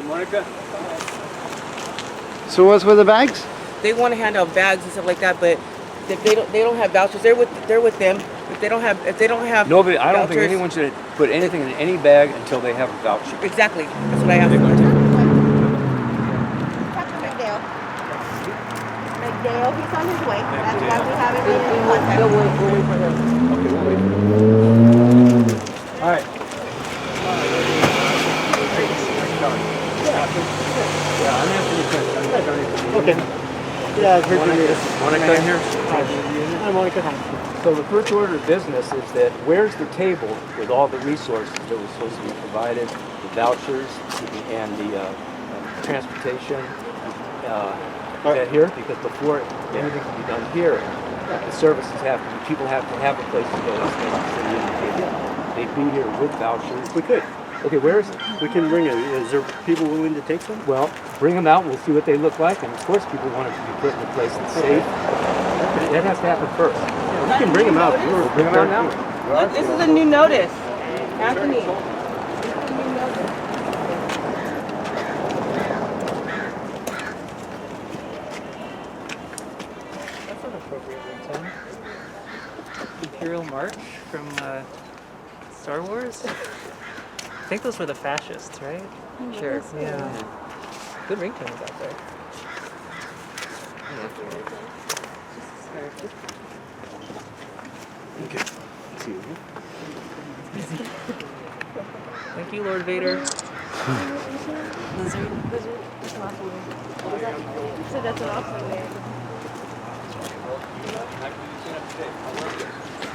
Monica? So what's with the bags? They want to hand out bags and stuff like that, but if they don't have vouchers, they're with them. If they don't have Nobody. I don't vouchers, think anyone should put anything in any bag until they have a voucher. Exactly. That's what I asked. McDale, he's on his way. That's why we haven't been in contact. We'll wait for him. Okay, we'll wait. All right. Yeah, I'm answering your question. Okay. Yeah, I've heard from you. Monica in here? Hi, Monica. So the first order of business is that where's the table with all the resources that were supposed to be provided, the vouchers and the transportation? Is that here? Because before anything can be done here, the services people have to have a place to go. They'd be here with vouchers. We could. Okay, where is it? We can bring it. Is there people willing to take some? Well, bring them out. We'll see what they look like, and of course, people want it to be put in a place that's safe. But that has to happen first. Yeah, we can bring them out. We'll bring them out now. Look, this is a new notice, Anthony. That's an appropriate ringtone. Imperial March from Star Wars? I think those were the fascists, right? Sure. Yeah. Good ringtones out there. Okay. Thank you, Lord Vader. So that's an awesome way.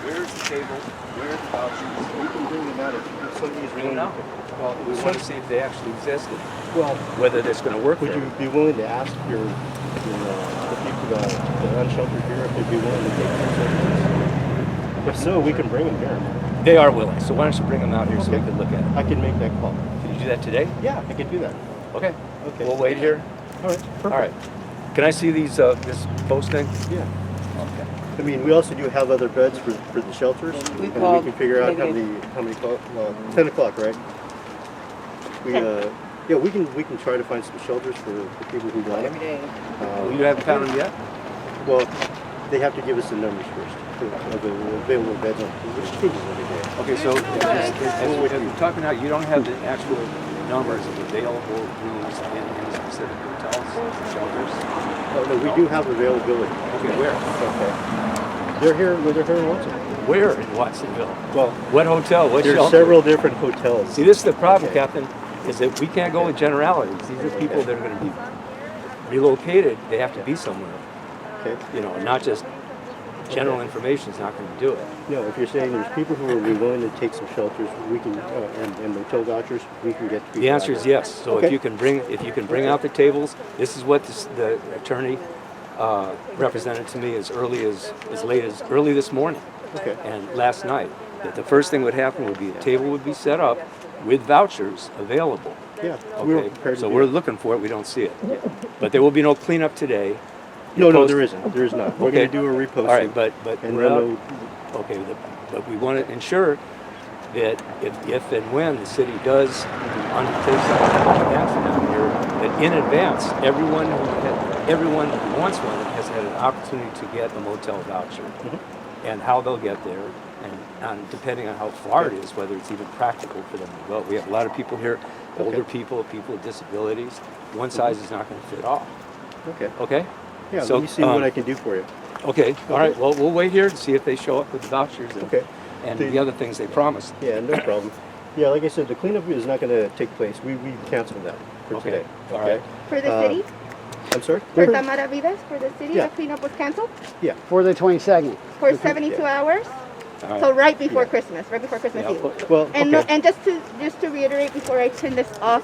Where's the table? Where's the vouchers? We can bring them out if somebody's Bring them willing. out. Well, we want to see if they actually existed. Well, Whether that's going to work. would you be willing to ask the people, the unsheltered here, if they'd be willing to take them? If so, we can bring them here. They are willing. So why don't you bring them out here so we Okay. can look at it? I can make that call. Can you do that today? Yeah, I can do that. Okay. Okay. We'll wait here. All right. Perfect. All right. Can I see these this posting? Yeah. Okay. I mean, we also do have other beds for the shelters. We and called we can figure out negative. how many 10 o'clock, right? We yeah, we can try to find some shelters for the people who want Every it. day. You haven't found them yet? Well, they have to give us the numbers first of the available beds on which changes every day. Okay, so as you're talking out, you don't have the actual numbers of available rooms in specific hotels, shelters? Oh, no, we do have availability. Okay, where? Okay. They're here in Watsonville. Where in Watsonville? Well, What hotel? What there's shelter? several different hotels. See, this is the problem, Okay. Captain, is that we can't go with generalities. These are people that are going to be relocated. They have to be somewhere. Okay. You know, not just general information is not going to do it. No, if you're saying there's people who are willing to take some shelters, we can and motel vouchers, we can get. The answer is yes. So Okay. if you can bring out the tables, this is what the attorney represented to me as early as early this morning. Okay. And last night, that the first thing would happen would be a table would be set up with vouchers available. Yeah. We were Okay, prepared to so do we're it. looking for it. We don't see it, but there will be no cleanup today. No, Post- there isn't. There is not. We're Okay. going to do a reposting. All right, but and we're then out- no- okay, but we want to ensure that if and when the city does undertake something down here, that in advance everyone who wants one has had an opportunity to get a motel voucher, and how they'll get there, and depending on how far it is, whether it's even practical for them to go. We have a lot of people here, older people, people with disabilities. One size is not going to fit all. Okay. Okay. Yeah. So, let me see what I can do for you. Okay, all right. Well, we'll wait here to see if they show up with the vouchers and, Okay. and the other things they promised. Yeah, no problem. Yeah, like I said, the cleanup is not going to take place. We canceled that for Okay. today. All right. For the city? I'm sorry? For Tamaravidas, for the city, Yeah. the cleanup was canceled? Yeah. For the 22nd. For 72 hours? All right. So right before Christmas Yeah, Eve. Well, And, okay. and just to reiterate before I turn this off,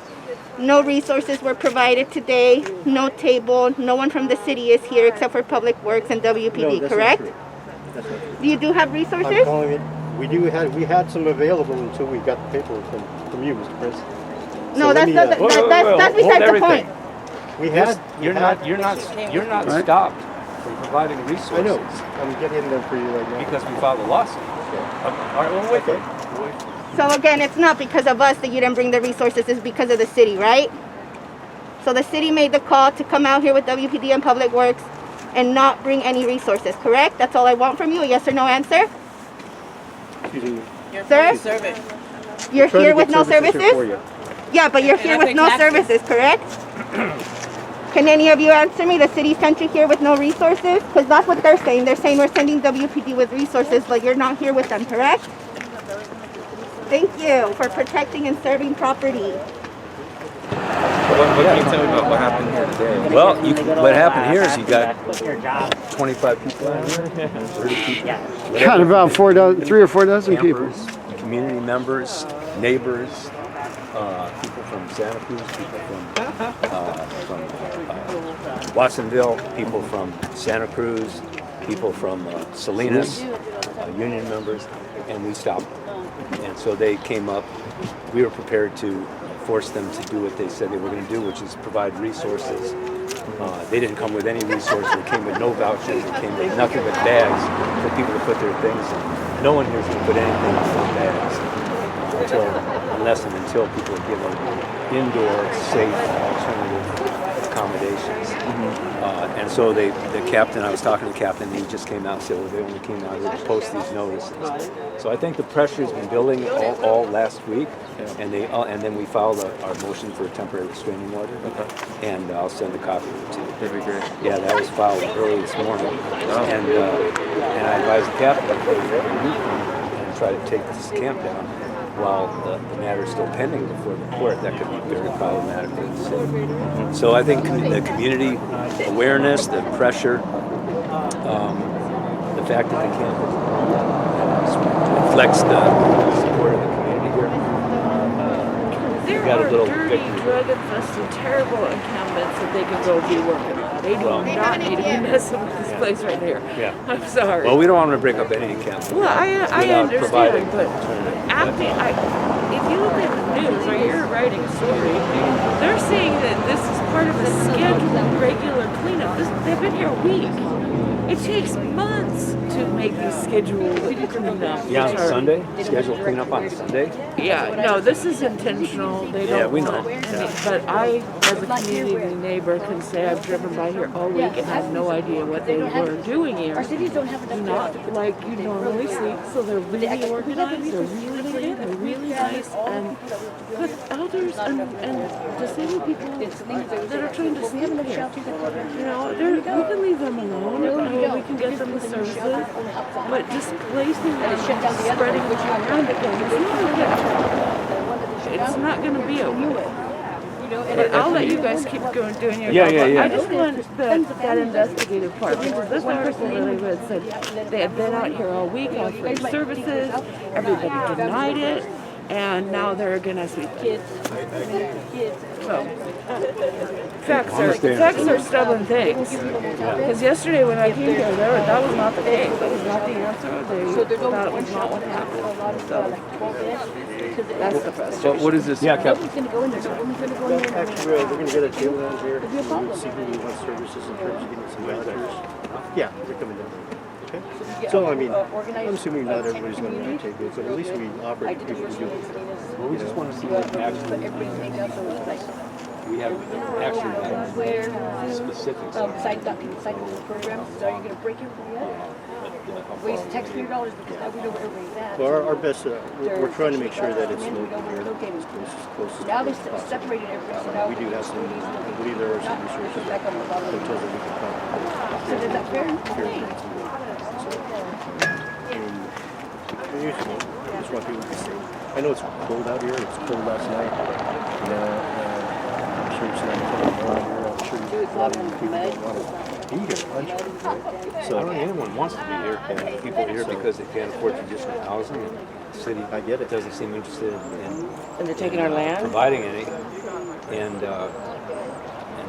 no resources were provided today, no table, no one from the city is here except for Public Works and No, WPD, that's correct? Not true. That's not true. You do have I'm resources? calling it. We had some available until we got the paperwork from you, Mr. Prince. No, So that's let me, not, Whoa, whoa, that's whoa, besides hold the everything. point. We had. You're not Right. stopped from providing resources. I know. I'm getting them for you right now. Because we filed a lawsuit. Okay. All right, well, wait. Okay. We'll wait. So again, it's not because of us that you didn't bring the resources, it's because of the city, right? So the city made the call to come out here with WPD and Public Works and not bring any resources, correct? That's all I want from you, a yes or no answer? Excuse me. Sir? Service. You're Trying to here with get no services here for services? you. Yeah, but you're here with no services, correct? Can any of you answer me? The city sent you here with no resources? Because that's what they're saying. They're saying we're sending WPD with resources, but you're not here with them, correct? Thank you for protecting and serving property. What can you tell me about what happened here today? Well, what happened here is you got 25 people in here, 30 people. Got about 3 or 4 dozen people. Campers, community members, neighbors, people from Santa Cruz, people from Watsonville, people from Santa Cruz, people from Salinas, union members, and we stopped them. And so they came up. We were prepared to force them to do what they said they were going to do, which is provide resources. They didn't come with any resources. They came with no vouchers. They came with nothing but bags for people to put their things in. No one here is going to put anything in their bags unless and until people are given indoor, safe, alternative accommodations. And so the captain, I was talking to the captain, and he just came out and said, well, they only came out here to post these notices. So I think the pressure has been building all last week, and then we filed our motion for a temporary restraining order, and I'll send a copy to you. That'd be great. Yeah, that was filed early this morning, and I advised the captain to and try to take this camp down while the matter is still pending before the court. That could be very problematic for the city. So I think the community awareness, the pressure, the fact that the camp reflects the support of the community here. There got a are little dirty, victory. drug-infested, terrible encampments that they could go be working on. They do not need to be messing with this place right here. Yeah. I'm sorry. Well, we don't want to break up any encampment. Well, I without providing understand, but if you look at the news or you're writing a story, they're saying that this is part of a scheduled regular cleanup. They've been here a week. It takes months to make these scheduled cleanups. Yeah, on which a are- Sunday? Scheduled cleanup on a Sunday? Yeah, no, this is intentional. They don't Yeah, we know. want any- But I, as a community neighbor, can say I've driven by here all week and have no idea what they were doing here. Not like you normally see. So they're really organized, they're really clean, they're really nice, and with elders and disabled people that are trying to sleep here. You know, we can leave them alone. We can get them the services, but displacing them, spreading it around again, it's not going to be okay. But I'll let you guys keep going doing your job. Yeah. I just want that investigative part, because this article that I read said they had been out here all week offering services, everybody denied it, and now they're against me. So, facts are stubborn things. Because yesterday when I came here, that was not the case. That was not the answer. They thought it was not what happened. So, that's the frustration. So what is this? Yeah, Captain. Actually, we're going to get a table down here and see who wants services in terms of getting some vouchers. Yeah, they're coming down. Okay. So, I mean, I'm assuming not everybody's going to want to take it, but at least we operate people to do it. Well, we just want to see what actually we have actually specifics. Waste taxpayer because now we know where everybody's at. Well, our best, we're trying to make sure that it's local here, as close as Now they possible. separated everybody. So now We do have some, I believe there are some resources, back on the bottom. hotels that we can come. So is that fair? I just want people to be safe. I know it's cold out here. It's cold last night. I'm sure it's not cold out here. I'm sure a lot of people don't want to be here. So I don't think anyone wants to be here. People are here because they can't afford traditional housing. And the city, I get it. doesn't seem interested in And they're taking our land? providing any. And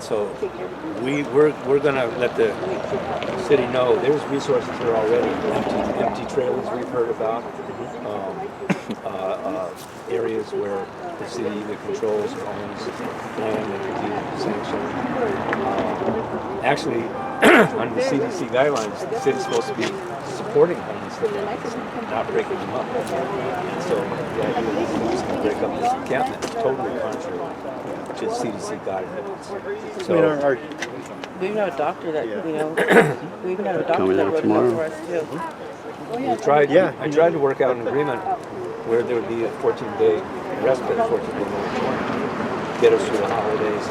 so we're going to let the city know there's resources here already. Empty trailers we've heard about. Areas where the city either controls or owns land that could be sanctioned. Actually, under the CDC guidelines, the city's supposed to be supporting homes that are not breaking them up. And so the idea is to break up this encampment is totally contrary which is CDC guidelines. I mean, our We even have a doctor that, Yeah. you know, we even have a doctor Coming that out wrote it up tomorrow. for us too. I tried to work out an agreement where there would be a 14-day respite, 14-day moratorium, get us through the holidays,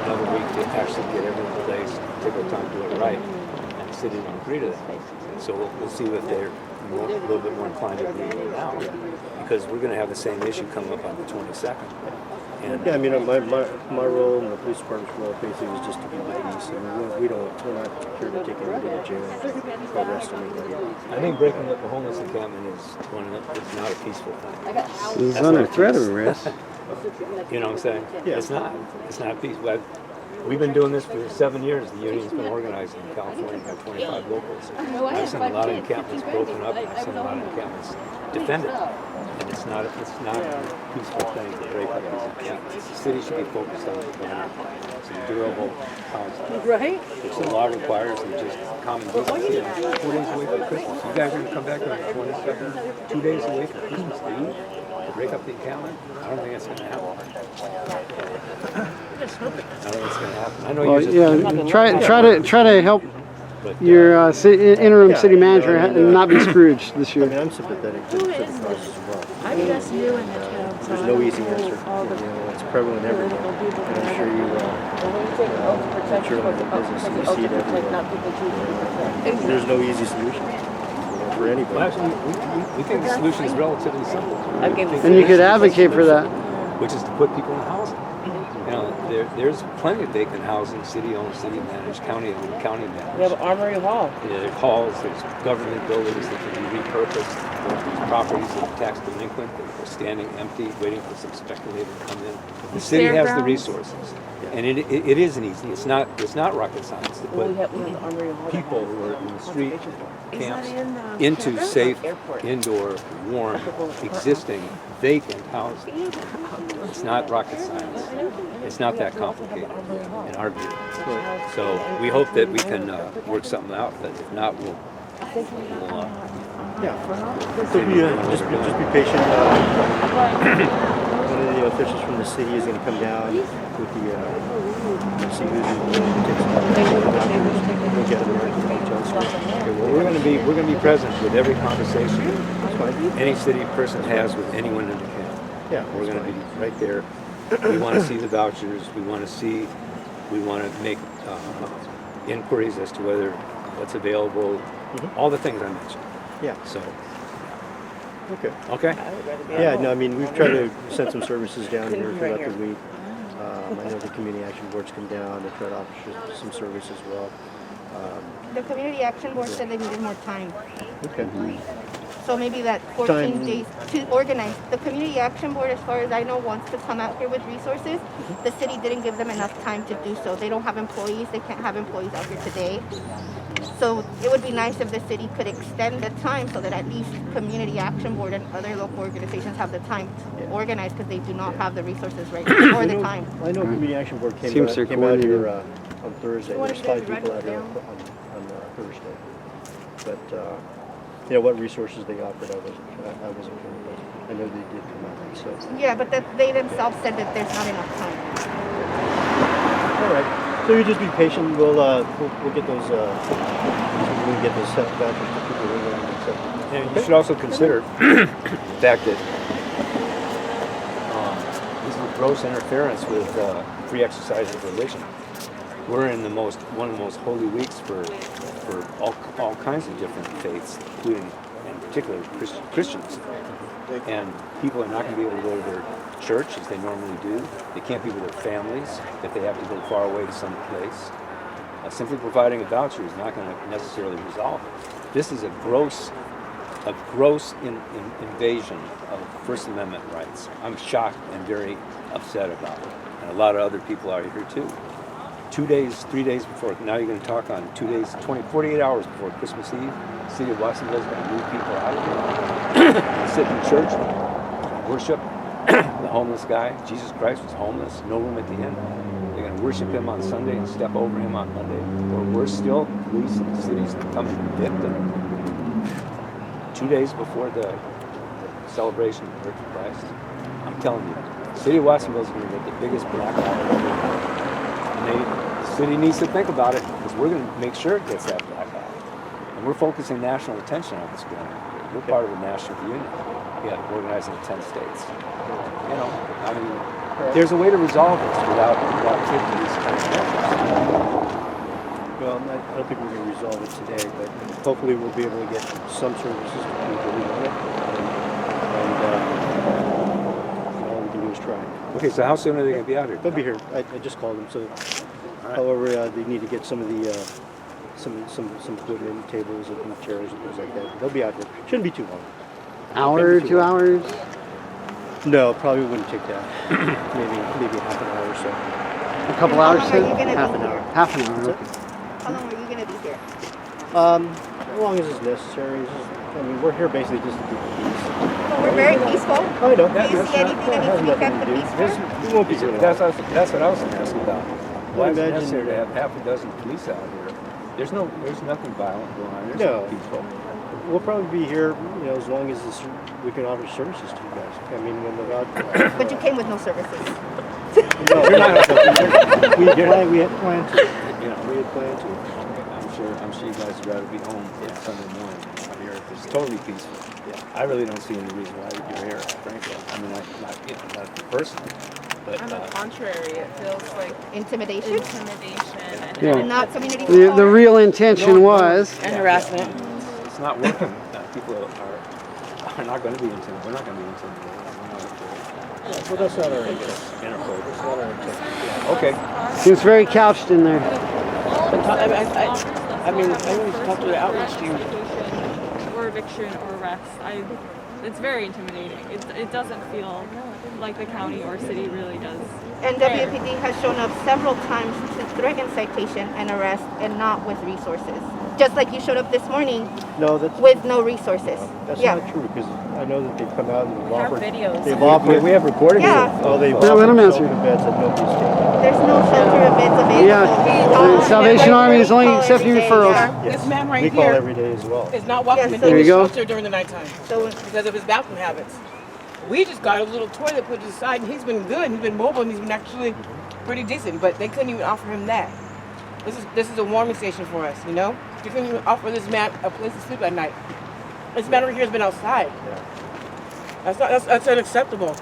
another week to actually get everything in place, take our time to do it right. And the city didn't agree to that. So we'll see if they're a little bit more inclined to agree right now, because we're going to have the same issue come up on the 22nd. And Yeah, I mean, my role in the police department's role basically is just to keep the peace. I mean, we're not here to take anybody to jail or arrest anybody. I think breaking up the homeless encampment is not a peaceful thing. It's under threat of arrest. You know what I'm saying? Yeah. It's not. It's not peaceful. We've been doing this for 7 years. The union's been organized in California by 25 locals. I've seen a lot of encampments broken up, and I've seen a lot of encampments defended. And it's not a peaceful thing to break up these encampments. The city should be focused on providing some durable housing. Right? Which the law requires, and just common decency. 4 days away from Christmas. You guys are going to come back on the 22nd, 2 days away from Christmas Eve, to break up the encampment? I don't think that's going to happen. I don't think it's going to happen. I know Well, you're just... yeah, try to help But, your interim Yeah, city you know, manager I mean, and not be Scrooged this I mean, year. I'm sympathetic to the cause as well. I'm just new in the town, so There's I no don't easy know answer. all the You know, it's prevalent everywhere. political people And I'm sure you, I'm sure in the business you see it everywhere. There's no easy solution, you know, for Well, anybody. actually, we think the solution is relatively simple. And you could advocate for that. Which is to put people in housing. You know, there's plenty of vacant housing, city-owned, city-managed, county-owned, county-managed. We have Armory Hall. There's halls, there's government buildings that can be repurposed. There's properties that are tax delinquent, that are standing empty, waiting for some speculator to come in. The city has the resources, and it isn't easy. It's not rocket science to Well, put we have the Armory Hall. people who are in the street camps into safe, indoor, warm, existing, vacant housing. It's not rocket science. It's not that complicated in our view. So we hope that we can work something out, but if not, we'll Yeah. So just be patient. One of the officials from the city is going to come down with the see who's we'll get them there. well, we're going to be present with every conversation any city person has with anyone in the county. Yeah, We're going to be right there. We want to see the vouchers. We want to make inquiries as to whether what's available, all the things I mentioned. Yeah. So, Okay. okay. Yeah, no, I mean, we've tried to send some services down here throughout the week. I know the community action boards come down and try to offer some service as well. The community action board said they needed more time. Okay. So maybe that 14 Time. days to organize. The community action board, as far as I know, wants to come out here with resources. The city didn't give them enough time to do so. They don't have employees. They can't have employees out here today. So it would be nice if the city could extend the time so that at least community action board and other local organizations have the time to organize, because they do not have the resources right now or the time. I know community action board came Seems out they're here coordinated. on Thursday. There's 5 people out here on Thursday. But you know what resources they offered, I wasn't sure, but I know they did come out. So Yeah, but they themselves said that there's not enough time. all right. So you just be patient. We'll get those we'll get those set vouchers to people who want to accept them. And you should also consider the fact that this is a gross interference with free exercise of religion. We're in one of the most holy weeks for all kinds of different faiths, including in particular Christians. And people are not going to be able to go to their church as they normally do. They can't be with their families if they have to go far away to some place. Simply providing a voucher is not going to necessarily resolve it. This is a gross invasion of First Amendment rights. I'm shocked and very upset about it. And a lot of other people are here too. 2 days, 3 days before, now you're going to talk on 2 days, 48 hours before Christmas Eve, the city of Watsonville is going to move people out of here, sit in church, worship the homeless guy. Jesus Christ was homeless, no room at the inn. They're going to worship him on Sunday and step over him on Monday. Or worse still, police in the cities come and convict them 2 days before the celebration of the birth of Christ. I'm telling you, The city of Watsonville is going to get the biggest blackout ever. And the city needs to think about it because we're going to make sure it gets that blackout. And we're focusing national attention on what's going on here. We're part of a national union. Yeah, organizing 10 states. You know, I mean, there's a way to resolve this without taking these kind of measures. Well, I don't think we're going to resolve it today, but hopefully we'll be able to get some services to people who want it. And all we can do is try. Okay, so how soon are they going to be out here? They'll be here. I just called them. So, right. however, they need to get some of the some equipment, tables and chairs and things like that. They'll be out here. Shouldn't be too long. Hour, 2 hours? No, probably wouldn't take that. maybe half an hour or so. A couple hours? How long are you gonna Half be an hour. here? Half an hour. Okay. How long are you gonna be here? As long as it's necessary. I mean, we're here basically just to keep the peace. So we're very peaceful. I know. Do you see anything that needs to be kept the peace for? We won't be here long. That's what I was going to ask about. Why is it imagine- necessary to have half a dozen police out here? There's nothing violent going on. There's No. peaceful. We'll probably be here, as long as we can offer services to you guys. I mean, when the But you came with no services. no, we had planned to. You know, We had planned to. I'm sure you guys would rather be home on Sunday morning. I'm here. It's totally peaceful. Yeah. I really don't see any reason why you're here, frankly. I mean, not personally, but On the contrary, it feels like Intimidation? intimidation and Yeah. Not community The support. real intention was, And harassment. it's not working. People are not going to be intimidated. We're not going to be intimidated. Well, that's not our intent. Inappropriate. That's not our intent. Okay. seems very couched in there. I mean, I always talk to the outreach team. or eviction or arrest. It's very intimidating. It doesn't feel like the county or city really does. And WPD has shown up several times to threaten citation and arrest and not with resources. Just like you showed up this morning No, that's with no resources. that's Yeah. not true because I know that they've come out and they've have offered. videos. They've offered. We have recorded Yeah. Oh, they've Yeah, let 'em offered answer. shelter beds that nobody's taken. There's no shelter of beds available. Yeah, the Salvation Army is only Call accepting every day, referrals. yeah. Yes. This man right we call here every day as well. is not welcome Yes, in so- There you the go. shelter during the nighttime So because of his bathroom habits. We just got a little toilet put aside, and he's been good. He's been mobile, and he's been actually pretty decent. But they couldn't even offer him that. This is a warming station for us, you know. You couldn't even offer this man a place to sleep at night. This man over here has been outside. That's unacceptable.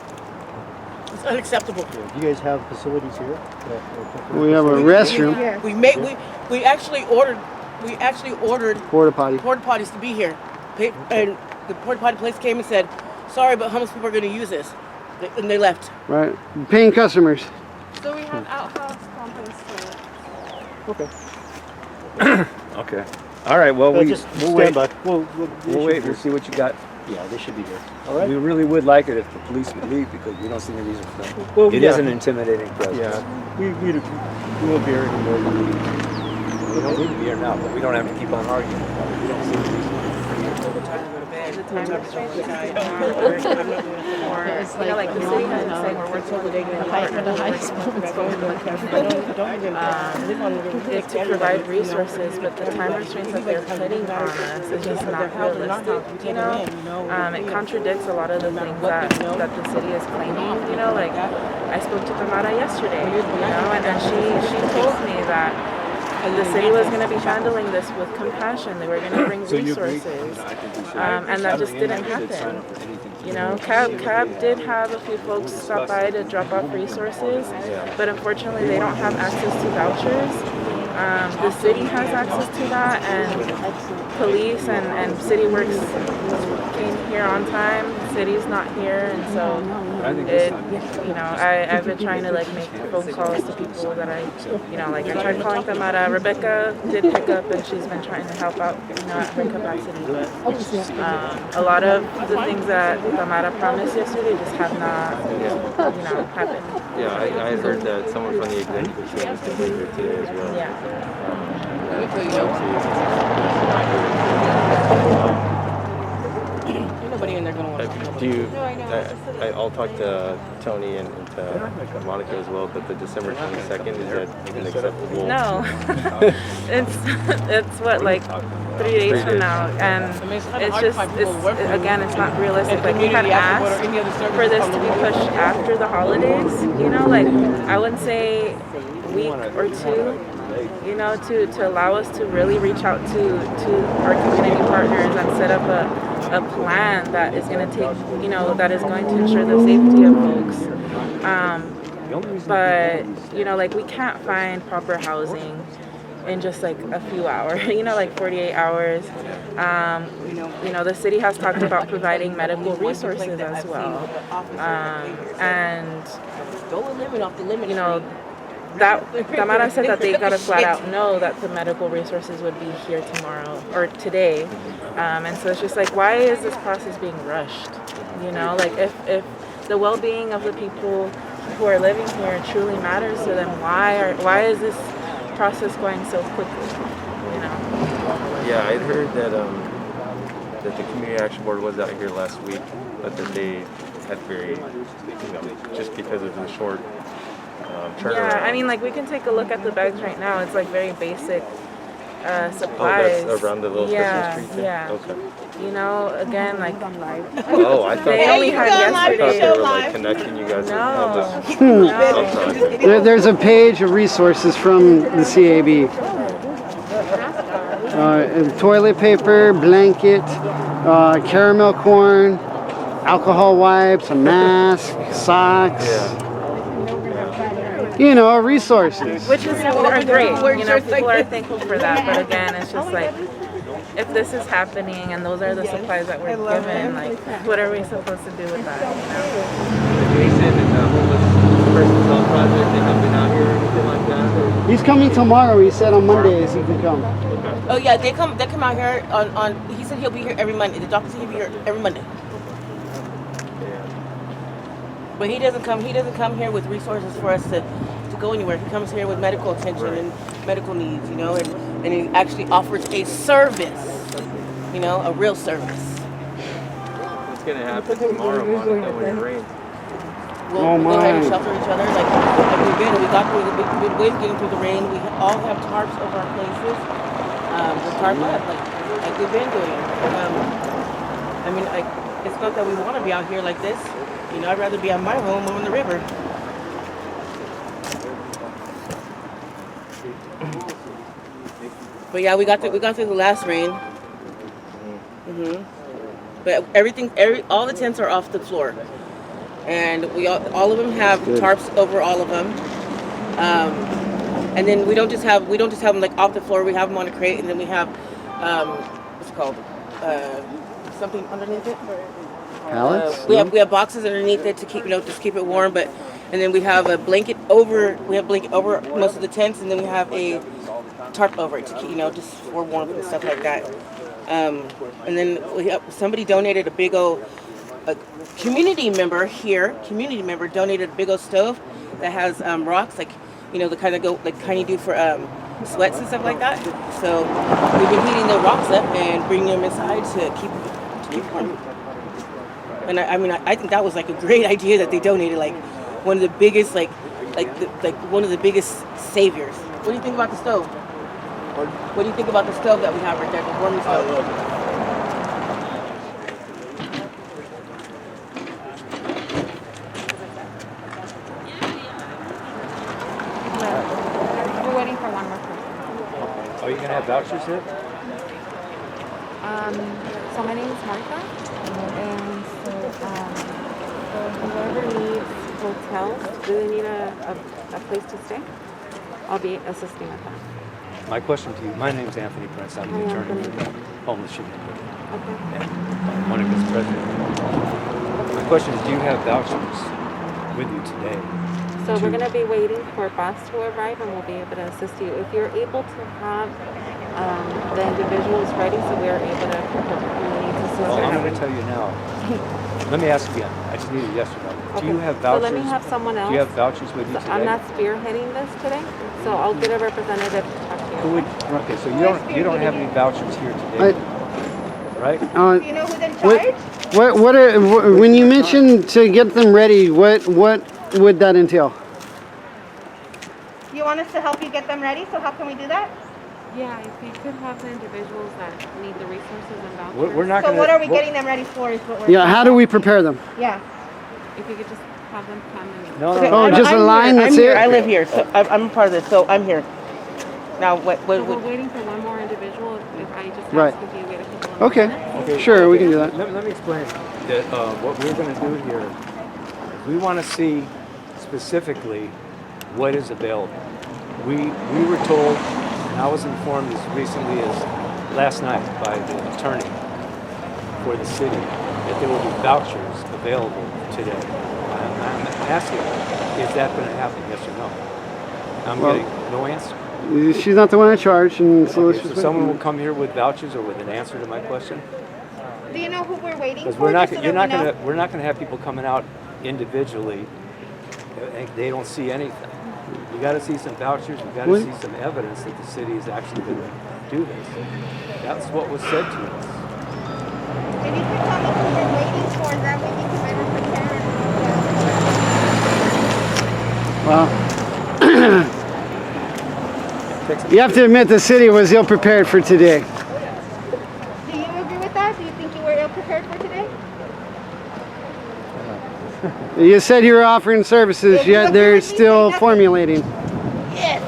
It's unacceptable. Yeah. Do you guys have facilities here? We have a restroom, here. We actually ordered porta potty. porta potties to be here, and the porta potty place came and said, "Sorry, but homeless people are going to use this," and they left. Right, paying customers. So we have outhouse compost toilet. Okay. Okay. All right. Well, Just stand wait. by. We'll We'll wait. We'll see what you got. Yeah, they should be here. All right. We really would like it if the police would leave because we don't see any reason for them. Well, It yeah. is an intimidating presence. Yeah. We won't be here anymore. We don't need to be here now, but we don't have to keep on arguing about it. We don't see any reason. It's like the city has been saying we're working with the highest performance going in the country. It's to provide resources, but the time restraints that they're putting on us is just not realistic. You know, it contradicts a lot of the things that the city is claiming. You know, like I spoke to Tamara yesterday. You know, and she told me that the city was going to be handling this with compassion. They were going to bring So you agree? resources. I think we should. And that just didn't Sign happen. up for anything. You know, CAB did have a few folks stop by to drop off resources, but unfortunately they don't have access to vouchers. The city has access to that, and police and city works came here on time. City's not here, and so I think this it, you know, I've been trying to like make phone calls to people that I, you know, like I tried calling them at Rebecca did pick up, and she's been trying to help out, you know, at her capacity. But a lot of the things that Tamara promised yesterday just have not, you know, happened. Yeah, I heard that someone from the executive team is going to be here today as well. Yeah. Ain't nobody in there gonna want to. Do you? I'll talk to Tony and to Monica as well. But the December 22nd, is that an acceptable? No, it's what, like 3 days from now, and it's just again, it's not realistic. Like we had asked for this to be pushed after the holidays. You know, like I wouldn't say week or two. You know, to allow us to really reach out to our community partners and set up a plan that is going to take, you know, that is going to ensure the safety of folks. But, you know, like we can't find proper housing in just like a few hours, you know, like 48 hours. You know, the city has talked about providing medical resources as well. And, you know, that Tamara said that they got a flat out no that the medical resources would be here tomorrow or today, and so it's just like, why is this process being rushed? You know, like if the well-being of the people who are living here truly matters to them, why is this process going so quickly? You know. Yeah, I'd heard that that the Community Action Board was out here last week, but that they had very, you know, just because of the short. Yeah, I mean, like we can take a look at the bags right now. It's like very basic supplies. Oh, that's around the little Christmas tree thing? Yeah. Okay. You know, again, like Oh, I thought they only had yesterday. they were like connecting you guys. No. There's a page of resources from the CAB. Toilet paper, blanket, caramel corn, alcohol wipes, a mask, socks. Yeah. You know, resources. Which is are great. You know, people are thankful for that. But again, it's just like, if this is happening and those are the supplies that we're given, like, what are we supposed to do with that? You know? They said that the homeless person's on project, they haven't been out here or anything like that? Or? He's coming tomorrow. He said on Mondays he can come. Oh yeah, they come out here on he said he'll be here every Monday. The doctor said he'll be here every Monday. But he doesn't come here with resources for us to go anywhere. He comes here with medical attention and medical needs, you know, and he actually offers a service, you know, a real service. What's gonna happen tomorrow, Monica, when it rains? We'll go ahead and shelter each other like we've been. We've been waiting getting through the rain. We all have tarps over our places. We're tarp up like we've been doing. I mean, like, it's not that we want to be out here like this. You know, I'd rather be on my home or on the river. But yeah, we got through the last rain. But all the tents are off the floor, and all of them have tarps over all of them. And then we don't just have them like off the floor. We have them on a crate, and then we have what's it called, something underneath it. Pallets? We have boxes underneath it to keep keep it warm, and then we have a blanket over. We have a blanket over most of the tents, and then we have a tarp over it to keep just for warmth and stuff like that. And then somebody donated a big old community member donated a big old stove that has rocks the kind of you do for sweats and stuff like that. So we've been heating the rocks up and bringing them inside to keep warm. And I think that was like a great idea that they donated, like one of the biggest one of the biggest saviors. What do you think about the stove? What do you think about the stove that we have right there, the warming stove? We're waiting for one more person. Are you going to have vouchers here? So my name is Martha, and so whoever needs hotels, do they need a place to stay? I'll be assisting with that. My question to you, my name's Anthony Prince. I'm the attorney with the Homeless Shenanigans. Okay. And Monica's president. My question is, do you have vouchers with you today? So we're going to be waiting for a bus to arrive, and we'll be able to assist you. If you're able to have the individuals ready, so we are able to assist. Well, I'm going to tell you now. Let me ask again. I just need a yes or no. Okay. Do you have vouchers? So let me have someone else. Do you have vouchers with you So today? I'm not spearheading this today, so I'll get a representative to talk to you. Okay, so you don't have any vouchers here today, right? Do you know who's in charge? When you mentioned to get them ready, what would that entail? You want us to help you get them ready, so how can we do that? Yeah, if you could have the individuals that need the resources and vouchers. We're not So gonna. what are we getting them ready for is what we're Yeah, how do we prepare them? Yeah. If you could just have them come and. No, Okay, Oh, I'm- just a I'm line, here. that's I'm here. it? I live here, so I'm a part of this. So I'm here. Now, what? So we're waiting for one more individual. If I just ask Right. if you wait a couple of Okay. minutes. Sure, we can do that. Let me explain that what we're going to do here is we want to see specifically what is available. We were told, and I was informed as recently as last night by the attorney for the city that there will be vouchers available today. I'm asking, is that going to happen, yes or no? I'm Well- getting no answer. She's not the one in charge, and so let's Okay, so just someone will wait. come here with vouchers or with an answer to my question? Do you know who we're waiting Because for? we're not, just so you're that not we know? gonna, we're not gonna have people coming out individually, and they don't see anything. We gotta see some vouchers, we gotta What? see some evidence that the city is actually gonna do this. That's what was said to us. If you could tell me who we're waiting for, that way we can better prepare. Well, you have to admit the city was ill prepared for today. Do you agree with that? Do you think you were ill prepared for today? You said you were offering services, If you yet agree they're with me, still say nothing. formulating. Yes.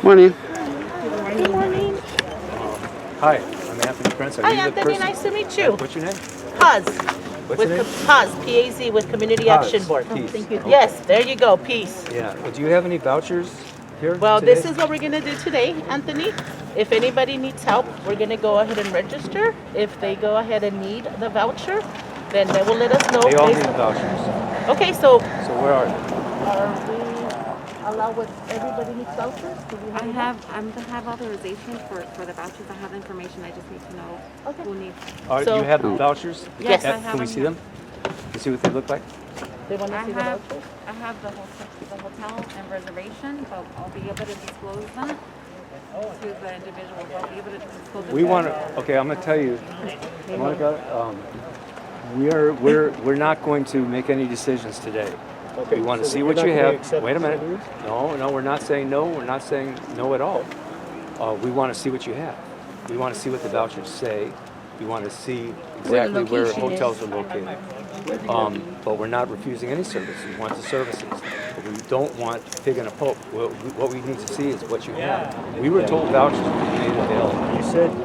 Morning. Good morning. Hi, I'm Anthony Prince. Are Hi, you the Anthony. person- Nice to meet you. What's your name? Paz. What's With your name? Paz, P-A-Z, with Community Paz, Action Board. Peace. Thank you. Okay. Yes, there you go. Peace. Yeah, well, do you have any vouchers here Well, today? this is what we're gonna do today, Anthony. If anybody needs help, we're gonna go ahead and register. If they go ahead and need the voucher, then they will let us know. They all based need on- vouchers. Okay, so So where are they? are we allow what everybody needs vouchers? Do we I'm gonna have authorization for the vouchers. I have information. I just need to know Okay. who needs. Do you have the vouchers? Yes, I Yeah, have Can we them see here. them? Can see what they look like? They want to see the vouchers? I have the hotel and reservation, but I'll be able to disclose that to the individuals. I'll be able to disclose it. We want to. Okay, I'm going to tell you, Monica. We're not going to make any decisions today. Okay, We want to so see we're what not you gonna have. accept Wait a minute. salaries? No, we're not saying no. We're not saying no at all. We want to see what you have. We want to see what the vouchers say. We want to see exactly where hotels are located. But we're not refusing any services. We want the services. But we don't want pig in a poke. What we need to see is what you have. We were told vouchers would be made available. You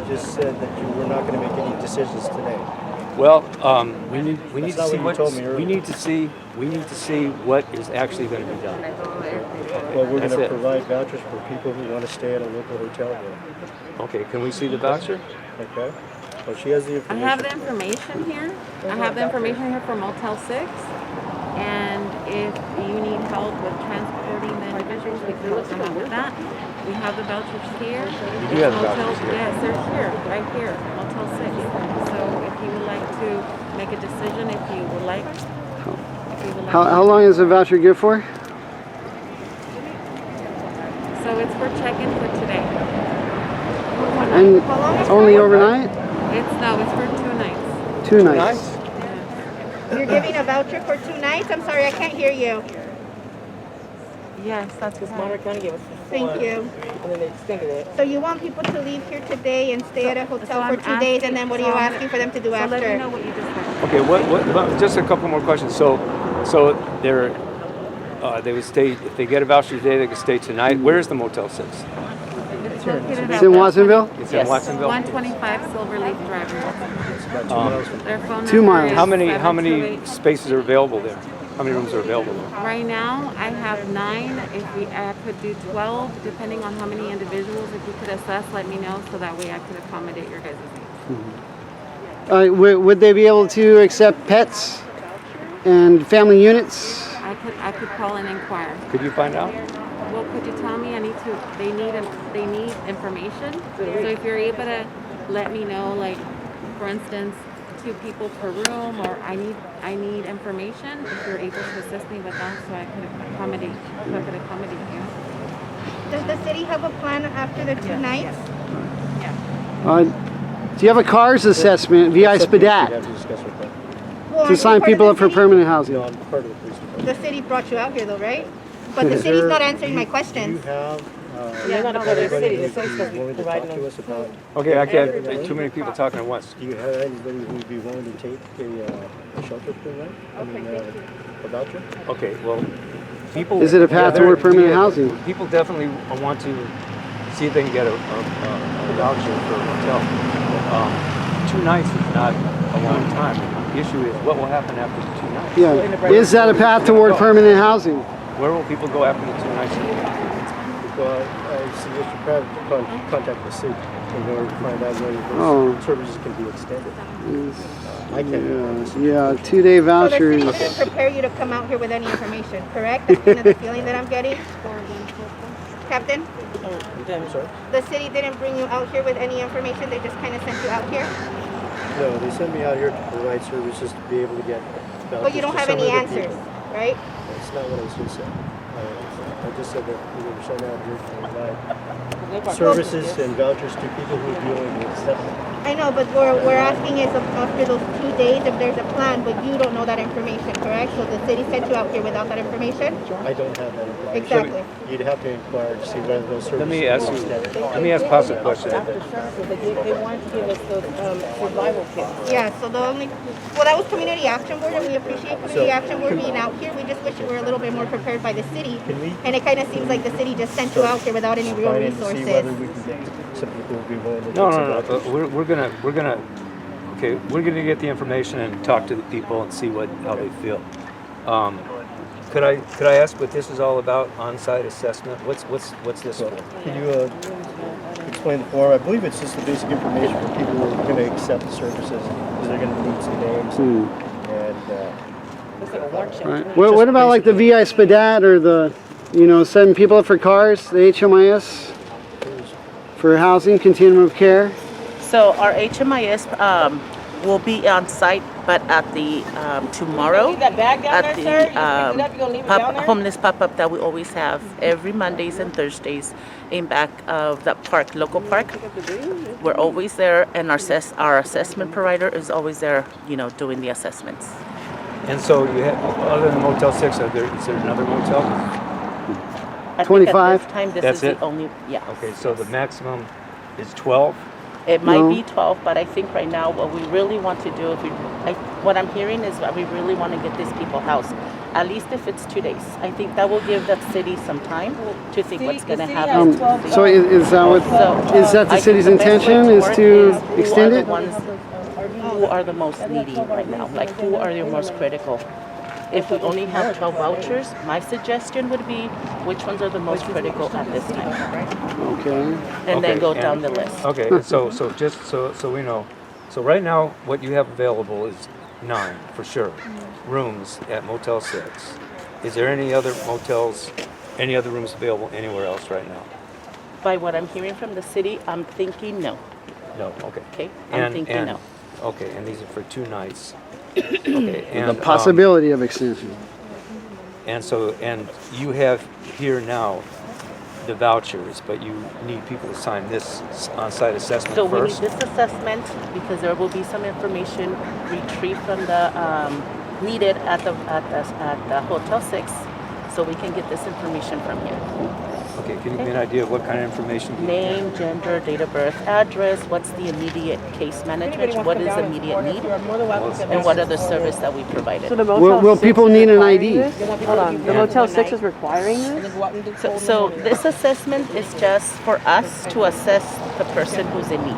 just said that you were not gonna make any decisions today. Well, we need That's to not see what you told me earlier. we need to see what is actually going to be done. Well, we're That's gonna it. provide vouchers for people who wanna stay at a local hotel here, Okay, can we see the voucher? okay? Well, she has the I information. have the information here. I have the information here for Motel 6. And if you need help with transporting the individuals, we can also help with that. We have the vouchers here. You do have the vouchers here. Yes, they're here, right here, Motel 6. So if you would like to make a decision, if you would like. How long is the voucher good for? So it's for check-in for today. And only overnight? It's for 2 nights. 2 nights. You're giving a voucher for 2 nights? I'm sorry, I can't hear you. Yes, that's Because Monterey County gave us Thank you. and then they extended it. So you want people to leave here today and stay at a hotel so for I'm 2 days, and then what are you asking- asking for them to do So let me after? know what you just said. Okay, what just a couple more questions. So they're they would stay if they get a voucher today. They could stay tonight. Where's the Motel 6? It's located It's in Watsonville? It's Yes. in Watsonville. 125 Silverleaf Drive. About 2 miles from Their phone 2 number miles. is How many 728. spaces are available there? How many rooms are available there? Right now, I have 9. If we could do 12, depending on how many individuals, if you could assess, let me know so that way I could accommodate your guys' needs. Would they be able to accept pets and family units? I could call and inquire. Could you find out? Well, could you tell me? They need information. So if you're able to let me know, like, for instance, 2 people per room, or I need information, if you're able to assist me with that, so I could accommodate you. Does the city have a plan after the 2 nights? Do you have a CARS assessment, VI You'd Spadat, have to discuss with them. Well, to aren't sign you part people of up the for city? permanent housing? No, I'm part of the police department. The city brought you out here though, right? But the Is city's there- not answering my Do you questions. have, You're not a part of the anybody city. The who'd city's be supposed to be willing to providing talk to them. us about, Okay, I can't, too many people talking at once. do you have anybody who'd be willing to take a shelter for that? I mean, a voucher? Okay, well, people. Is it a path there- toward permanent yeah, housing? People definitely want to see if they can get a voucher for a hotel. 2 nights is not a long time. The issue is what will happen after the 2 nights? Yeah. Is that a path toward permanent housing? Where will people go after the 2 nights? Well, I suggest you probably contact the city in order to find out whether Oh. those services can be extended. I can't. Yeah, 2-day So the vouchers. city didn't prepare you to come out here with any information, correct? That's kind of the feeling that I'm getting. Captain, Sorry? the city didn't bring you out here with any information. They just kind of sent you out here. No, they sent me out here to provide services to be able to get vouchers But you don't to have some any of the answers, people. right? That's not what I just said. I just said that we were sent out here to provide services and vouchers to people who are dealing with settlement. I know, but we're asking is after those 2 days if there's a plan, but you don't know that information, correct? So the city sent you out here without that information? I don't have that information. Exactly. You'd have to inquire to see whether those services Let me ask are you, extended. let me ask Pasa a question. After services, they wanted to give us those survival kits. Yeah, so that was Community Action Board, and we appreciate Community Action Board being out here. We just wish we were a little bit more prepared by the city. Can we And it kind of seems like the city just sent you out here without any real find and see resources. whether we can get some people who would be willing to No, take some no, no, vouchers? but we're gonna get the information and talk to the people and see how they feel. Could I ask what this is all about, on-site assessment? What's this for? Can you explain the form? I believe it's just the basic information for people who are going to accept the services, because they're going to need some names and It's like a warrant check. Right. What about like the VI Spadat or the, setting people up for CARS, the HMIS for housing, continuum of care? So our HMIS will be on site, but at the tomorrow Leave that bag down at there, the sir? You picked it up, you gonna leave it down there? homeless pop-up that we always have every Mondays and Thursdays in back of the park, local park. We're always there, and our assessment provider is always there, doing the assessments. And so you have, other than Motel 6, is there another motel? I think 25? At this time, this That's is it? the only, yeah. Okay, so the maximum is 12? It might No. be 12, but I think right now what we really want to do, what I'm hearing is that we really want to get these people housed, at least if it's 2 days. I think that will give the city some time to think what's going to happen. So is that what, is that the I think city's the best way intention, to is work to who extend are it? the ones who are the most needy right now, like who are the most critical. If we only have 12 vouchers, my suggestion would be which ones are the most critical at this time, Okay. and then Okay, go and- down the list. Okay, so just so we know, so right now, what you have available is 9, for sure, rooms at Motel 6. Is there any other motels, any other rooms available anywhere else right now? By what I'm hearing from the city, I'm thinking no. No, okay. Okay, I'm thinking no. Okay, and these are for 2 nights. Okay, and The possibility of extension. and you have here now the vouchers, but you need people to sign this on-site assessment So we need first. this assessment because there will be some information retrieved from the needed at the Hotel 6, so we can get this information from here. Okay, can you give me an idea of what kind of information? Name, gender, date of birth, address, what's the immediate case management, what is immediate need, and what are the service that we provided. So the Motel Will 6 people is need an requiring ID? this? Hold on. The Motel 6 is requiring this? So this assessment is just for us to assess the person who's in need.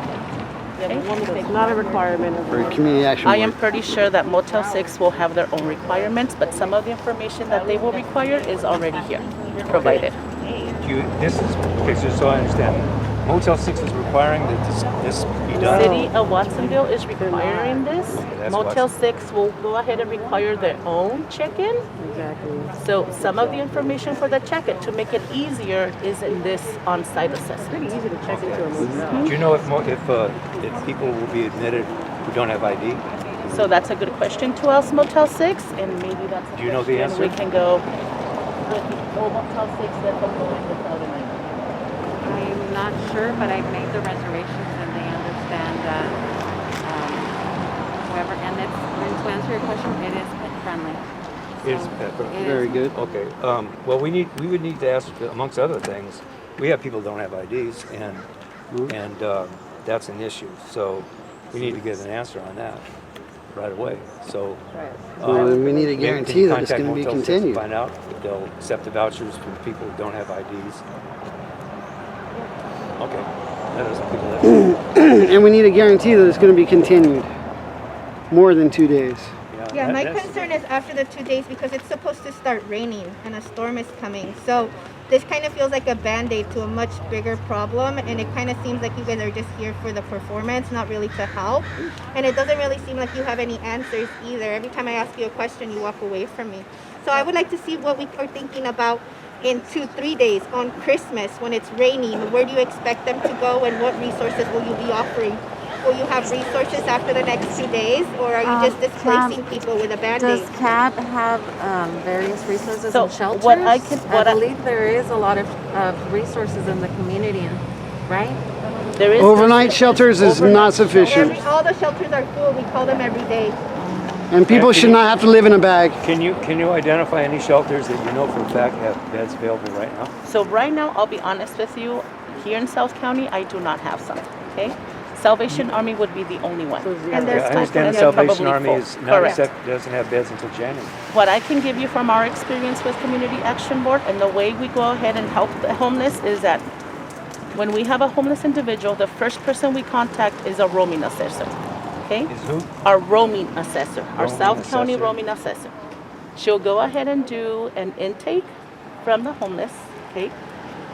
So it's not a requirement of For community action I am board. pretty sure that Motel 6 will have their own requirements, but some of the information that they will require is already here, provided. This is, okay, so I understand. Motel 6 is requiring that this be done? City of Watsonville is requiring this. that's Motel 6 will go ahead and require their own check-in. Exactly. So some of the information for the check-in to make it easier is in this on-site assessment. Easy to check into a motel. Do you know if people will be admitted who don't have ID? So that's a good question to ask Motel 6, and maybe that's a Do you know the question answer? we can go with Motel 6 let them know without an ID. I'm not sure, but I've made the reservations and they understand that whoever, and to answer your question, it is pet friendly. It's Very good. Okay. Well, we would need to ask, amongst other things, we have people who don't have IDs, and that's an issue. So we need to get an answer on that right away. So Well, then we need a maybe can guarantee you that it's contact going to be Motel 6 to continued. Find out if they'll accept the vouchers for people who don't have IDs. Okay. That is people that. And we need a guarantee that it's going to be continued. More than 2 days. Yeah, my that's- concern is after the 2 days because it's supposed to start raining and a storm is coming. So this kind of feels like a band-aid to a much bigger problem, and it kind of seems like you guys are just here for the performance, not really to help. And it doesn't really seem like you have any answers either. Every time I ask you a question, you walk away from me. So I would like to see what we are thinking about in 2-3 days on Christmas when it's raining. Where do you expect them to go, and what resources will you be offering? Will you have resources after the next 2 days, or are you just displacing people with a band-aid? Does CAB have various resources So and shelters? what I can- what I I- believe there is a lot of resources in the community, right? There is Overnight shelters is not sufficient. All the shelters are full. We call them every day. And people should not have to live in a bag. Can you identify any shelters that you know for a fact have beds available right now? So right now, I'll be honest with you, here in South County, I do not have some, okay? Salvation Army would be the only one. And there's I understand and the they're Salvation probably Army full. is not Correct. doesn't have beds until January. What I can give you from our experience with Community Action Board and the way we go ahead and help the homeless is that when we have a homeless individual, the first person we contact is a roaming assessor, okay? Is who? Our roaming assessor, our Roaming South County assessor. roaming assessor. She'll go ahead and do an intake from the homeless, okay?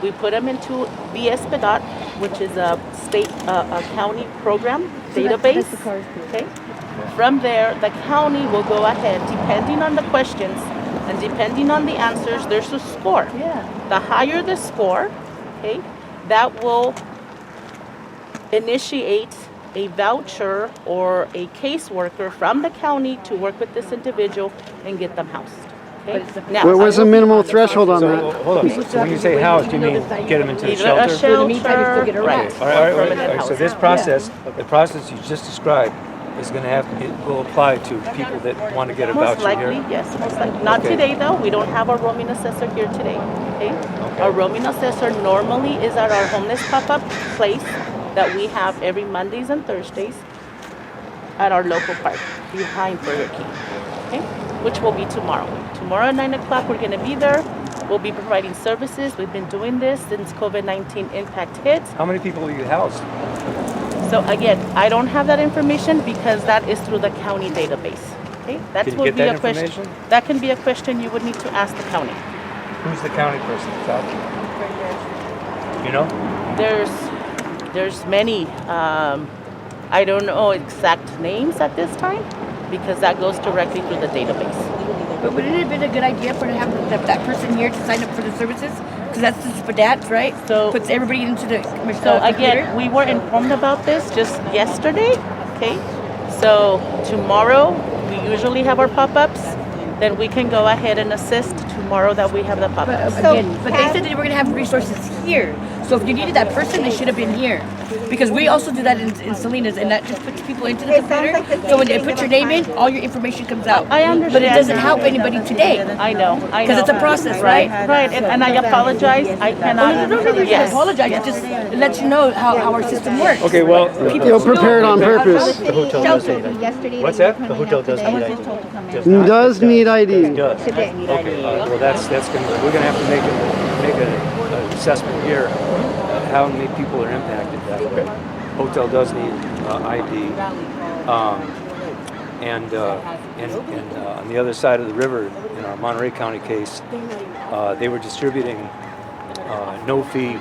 We put them into VSPDOT, which is a state, a county program database, okay? From there, the county will go ahead, depending on the questions and depending on the answers, there's a score. Yeah. The higher the score, okay, that will initiate a voucher or a caseworker from the county to work with this individual and get them housed. Okay? Now, What was the minimal threshold on So that? hold on. So when you say house, do you mean get them into the either a shelter? shelter, right? All right. permanent So housing. this process, the process you just described, is going to it will apply to people that want to get a Most voucher likely, here. yes, most likely. Not Okay. today though. We don't have our roaming assessor here today. Okay? Our roaming assessor normally is at our homeless pop-up place that we have every Mondays and Thursdays at our local park behind Burger King. Okay? Which will be tomorrow. Tomorrow at 9 o'clock we're going to be there. We'll be providing services. We've been doing this since COVID-19 impact hit. How many people are you housed? So again, I don't have that information because that is through the county database. Okay, that Can you would get be that a question. information? That can be a question you would need to ask the county. Who's the county person? South? You know? There's many. I don't know exact names at this time because that goes directly through the database. But wouldn't it have been a good idea for to have that person here to sign up for the services? Because that's just for that, right? So puts everybody into the So again, computer. we were informed about this just yesterday. Okay, so tomorrow we usually have our pop-ups. Then we can go ahead and assist tomorrow that we have the pop-ups. But they said they were going to have resources here. So if you needed that person, they should have been here. Because we also do that in Salinas, and that just puts people into the computer. So when they put your name in, all your information comes out. I understand. But it doesn't help anybody today. I know. Because it's a process, right? Right, and I apologize. I cannot. No, you should apologize. It just lets you know how our system works. Okay, well, You'll prepare it on purpose. The hotel does need ID. Yesterday, What's that that? you were The hotel coming out does today. need ID. Does need ID. It does. Today. Okay, well, that's going to, we're going to have to make an assessment here of how many people are impacted that way. Hotel does need ID. And on the other side of the river, in our Monterey County case, they were distributing no-fee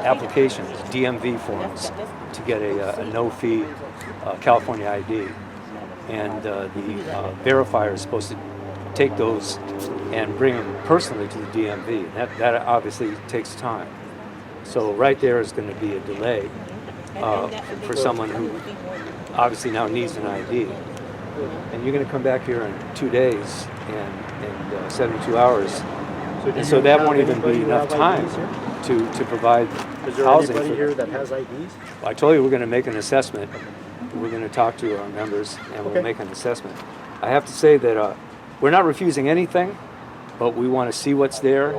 applications, DMV forms, to get a no-fee California ID. And the verifier is supposed to take those and bring them personally to the DMV. That obviously takes time. So right there is going to be a delay for someone who obviously now needs an ID. and you're going to come back here in 2 days and 72 hours. And so that won't even be enough time to provide Is there housing. anybody for here them. that has IDs? I told you we're going to make an assessment. We're going to talk to our members and we'll Okay. make an assessment. I have to say that we're not refusing anything, but we want to see what's there,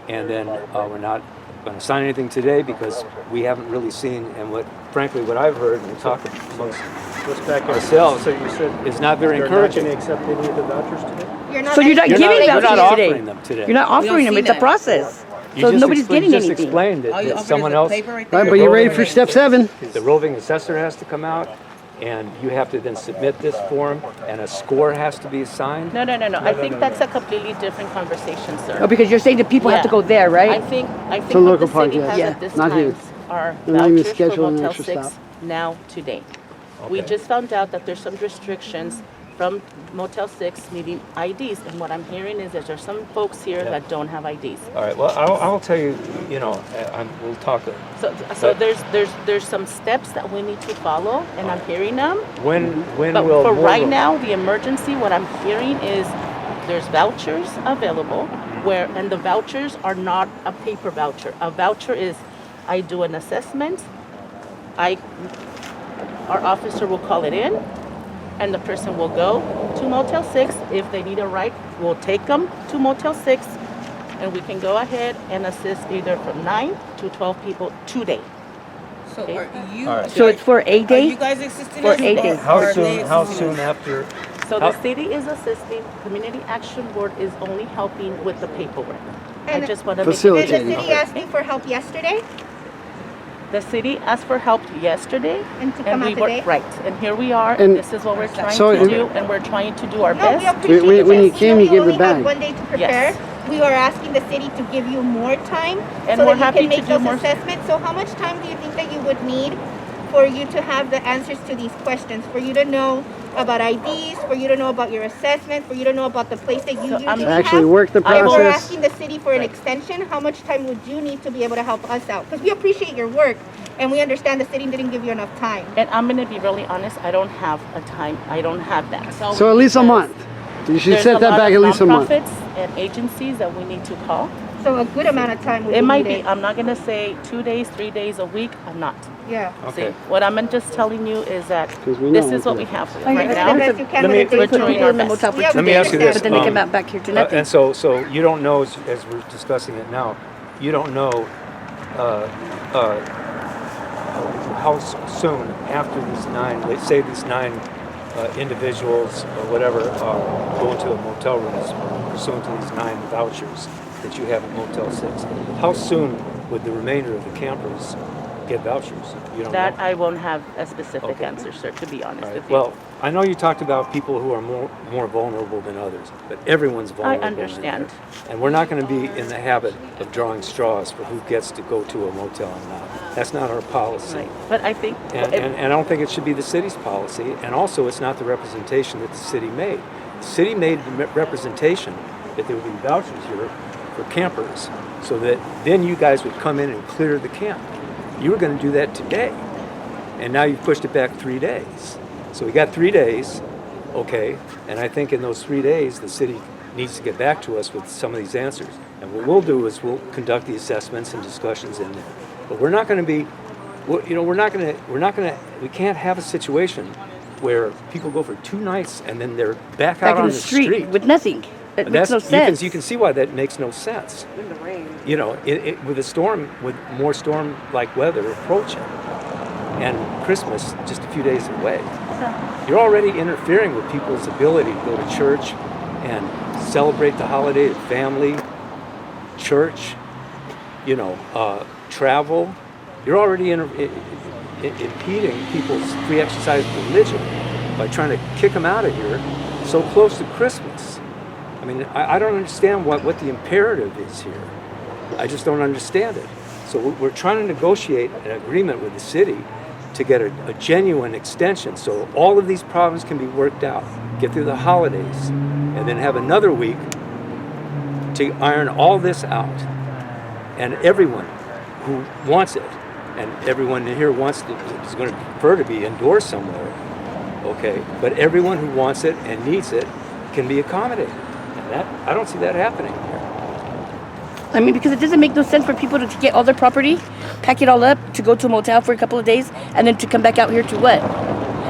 and then we're not going to sign anything today because we haven't really seen, and frankly, what I've heard and we talked amongst Let's back up. ourselves So you said is not very you're encouraging. not going to accept any of the vouchers today? So you're not You're giving not, you're not vouchers today. offering them today. You're not offering them. see It's a that. process. You So just nobody's getting just anything. explained it. All you That offered someone is a else. paper right Right, there. but you ready for step 7? The roving assessor has to come out, and you have to then submit this form, and a score has to be assigned. No. I think that's a completely different conversation, sir. Oh, because you're saying that people have to Yeah. go there, right? I think a what local the park, city yes. has Yeah. at this Not time here. are They're not even vouchers for scheduling an Motel extra 6 stop. now today. We Okay. just found out that there's some restrictions from Motel 6 needing IDs, and what I'm hearing is that there's some folks here Yeah. that don't have IDs. All right. Well, I'll tell you. We'll talk. So But- there's some steps that we need to follow, and I'm hearing them. When But will for more right of- now, the emergency, what I'm hearing is there's vouchers available and the vouchers are not a paper voucher. A voucher is I do an assessment, our officer will call it in, and the person will go to Motel 6. If they need a ride, we'll take them to Motel 6, and we can go ahead and assist either from 9 to 12 people today. So are you? All right. So it's for a Are day? you guys assisting For us? 8 or days. How are soon? they How assisting soon us? after? So How- the city is assisting, Community Action Board is only helping with the paperwork. I And just want to make it Did the Facilitating. clear. city ask you for help yesterday The city asked for help yesterday, and to come and out we were today? right. And here we are. And This is what we're trying so to it- do, and we're trying to do our No, we best. appreciate when it. you came, you gave the only had bag. 1 day to prepare. Yes. We are asking the city to give you more time And so we're that you happy can to make do those more. assessments. So how much time do you think that you would need for you to have the answers to these questions? For you to know about IDs, for you to know about your assessment, for you to know about the place that you So I'm- usually Actually have? work the I will If we're process. asking the city for an extension, how much time would you need to be able to help us out? Because we appreciate your work and we understand the city didn't give you enough time. And I'm going to be really honest. I don't have a time. I don't have that. So at least a month. You should There's set a that lot back of at least a month. nonprofits and agencies that we need to call. So a good amount of time would be It might needed. be. I'm not going to say 2 days, 3 days, a week. I'm not. Yeah. Okay. See, what I'm just telling you is that 'Cause we this know is what we we have Oh, right yeah. now. The best you can Let with me- the we're days doing we our have. best. motel for Yeah, 2 Let me ask you days, this, but then they come out back here to nothing. And so you don't know, as we're discussing it now, you don't know how soon after these 9, let's say these 9 individuals or whatever go into a motel room pursuant to these 9 vouchers that you have at Motel 6. How soon would the remainder of the campers get vouchers? You don't That know? I won't have a specific Okay. answer, sir, to be honest All right. with you. Well, I know you talked about people who are more vulnerable than others, but everyone's vulnerable. in understand. there. And we're not going to be in the habit of drawing straws for who gets to go to a motel and not. That's not our policy. Right. But I think And I don't think it should be the city's policy. And also, it's not the representation that the city made. The city made the representation that there would be vouchers here for campers, so that then you guys would come in and clear the camp. You were going to do that today, and now you've pushed it back 3 days. So we got 3 days, okay, and I think in those 3 days, the city needs to get back to us with some of these answers. And what we'll do is we'll conduct the assessments and discussions in there. But we're not going to be, we can't have a situation where people go for 2 nights and then they're back out Back in on the street with nothing. It makes no sense. You can see why that makes no sense. In the rain. You know, with a storm, with more storm-like weather approaching, and Christmas just a few days away, you're already interfering with people's ability to go to church and celebrate the holiday with family, church, travel. You're already impeding people's free exercise of religion by trying to kick them out of here so close to Christmas. I mean, I don't understand what the imperative is here. I just don't understand it. So we're trying to negotiate an agreement with the city to get a genuine extension so all of these problems can be worked out, get through the holidays, and then have another week to iron all this out. And everyone who wants it, and everyone here is going to prefer to be indoors somewhere, okay? But everyone who wants it and needs it can be accommodated. And that, I don't see that happening here. I mean, because it doesn't make no sense for people to get all their property, pack it all up, to go to a motel for a couple of days, and then to come back out here to what?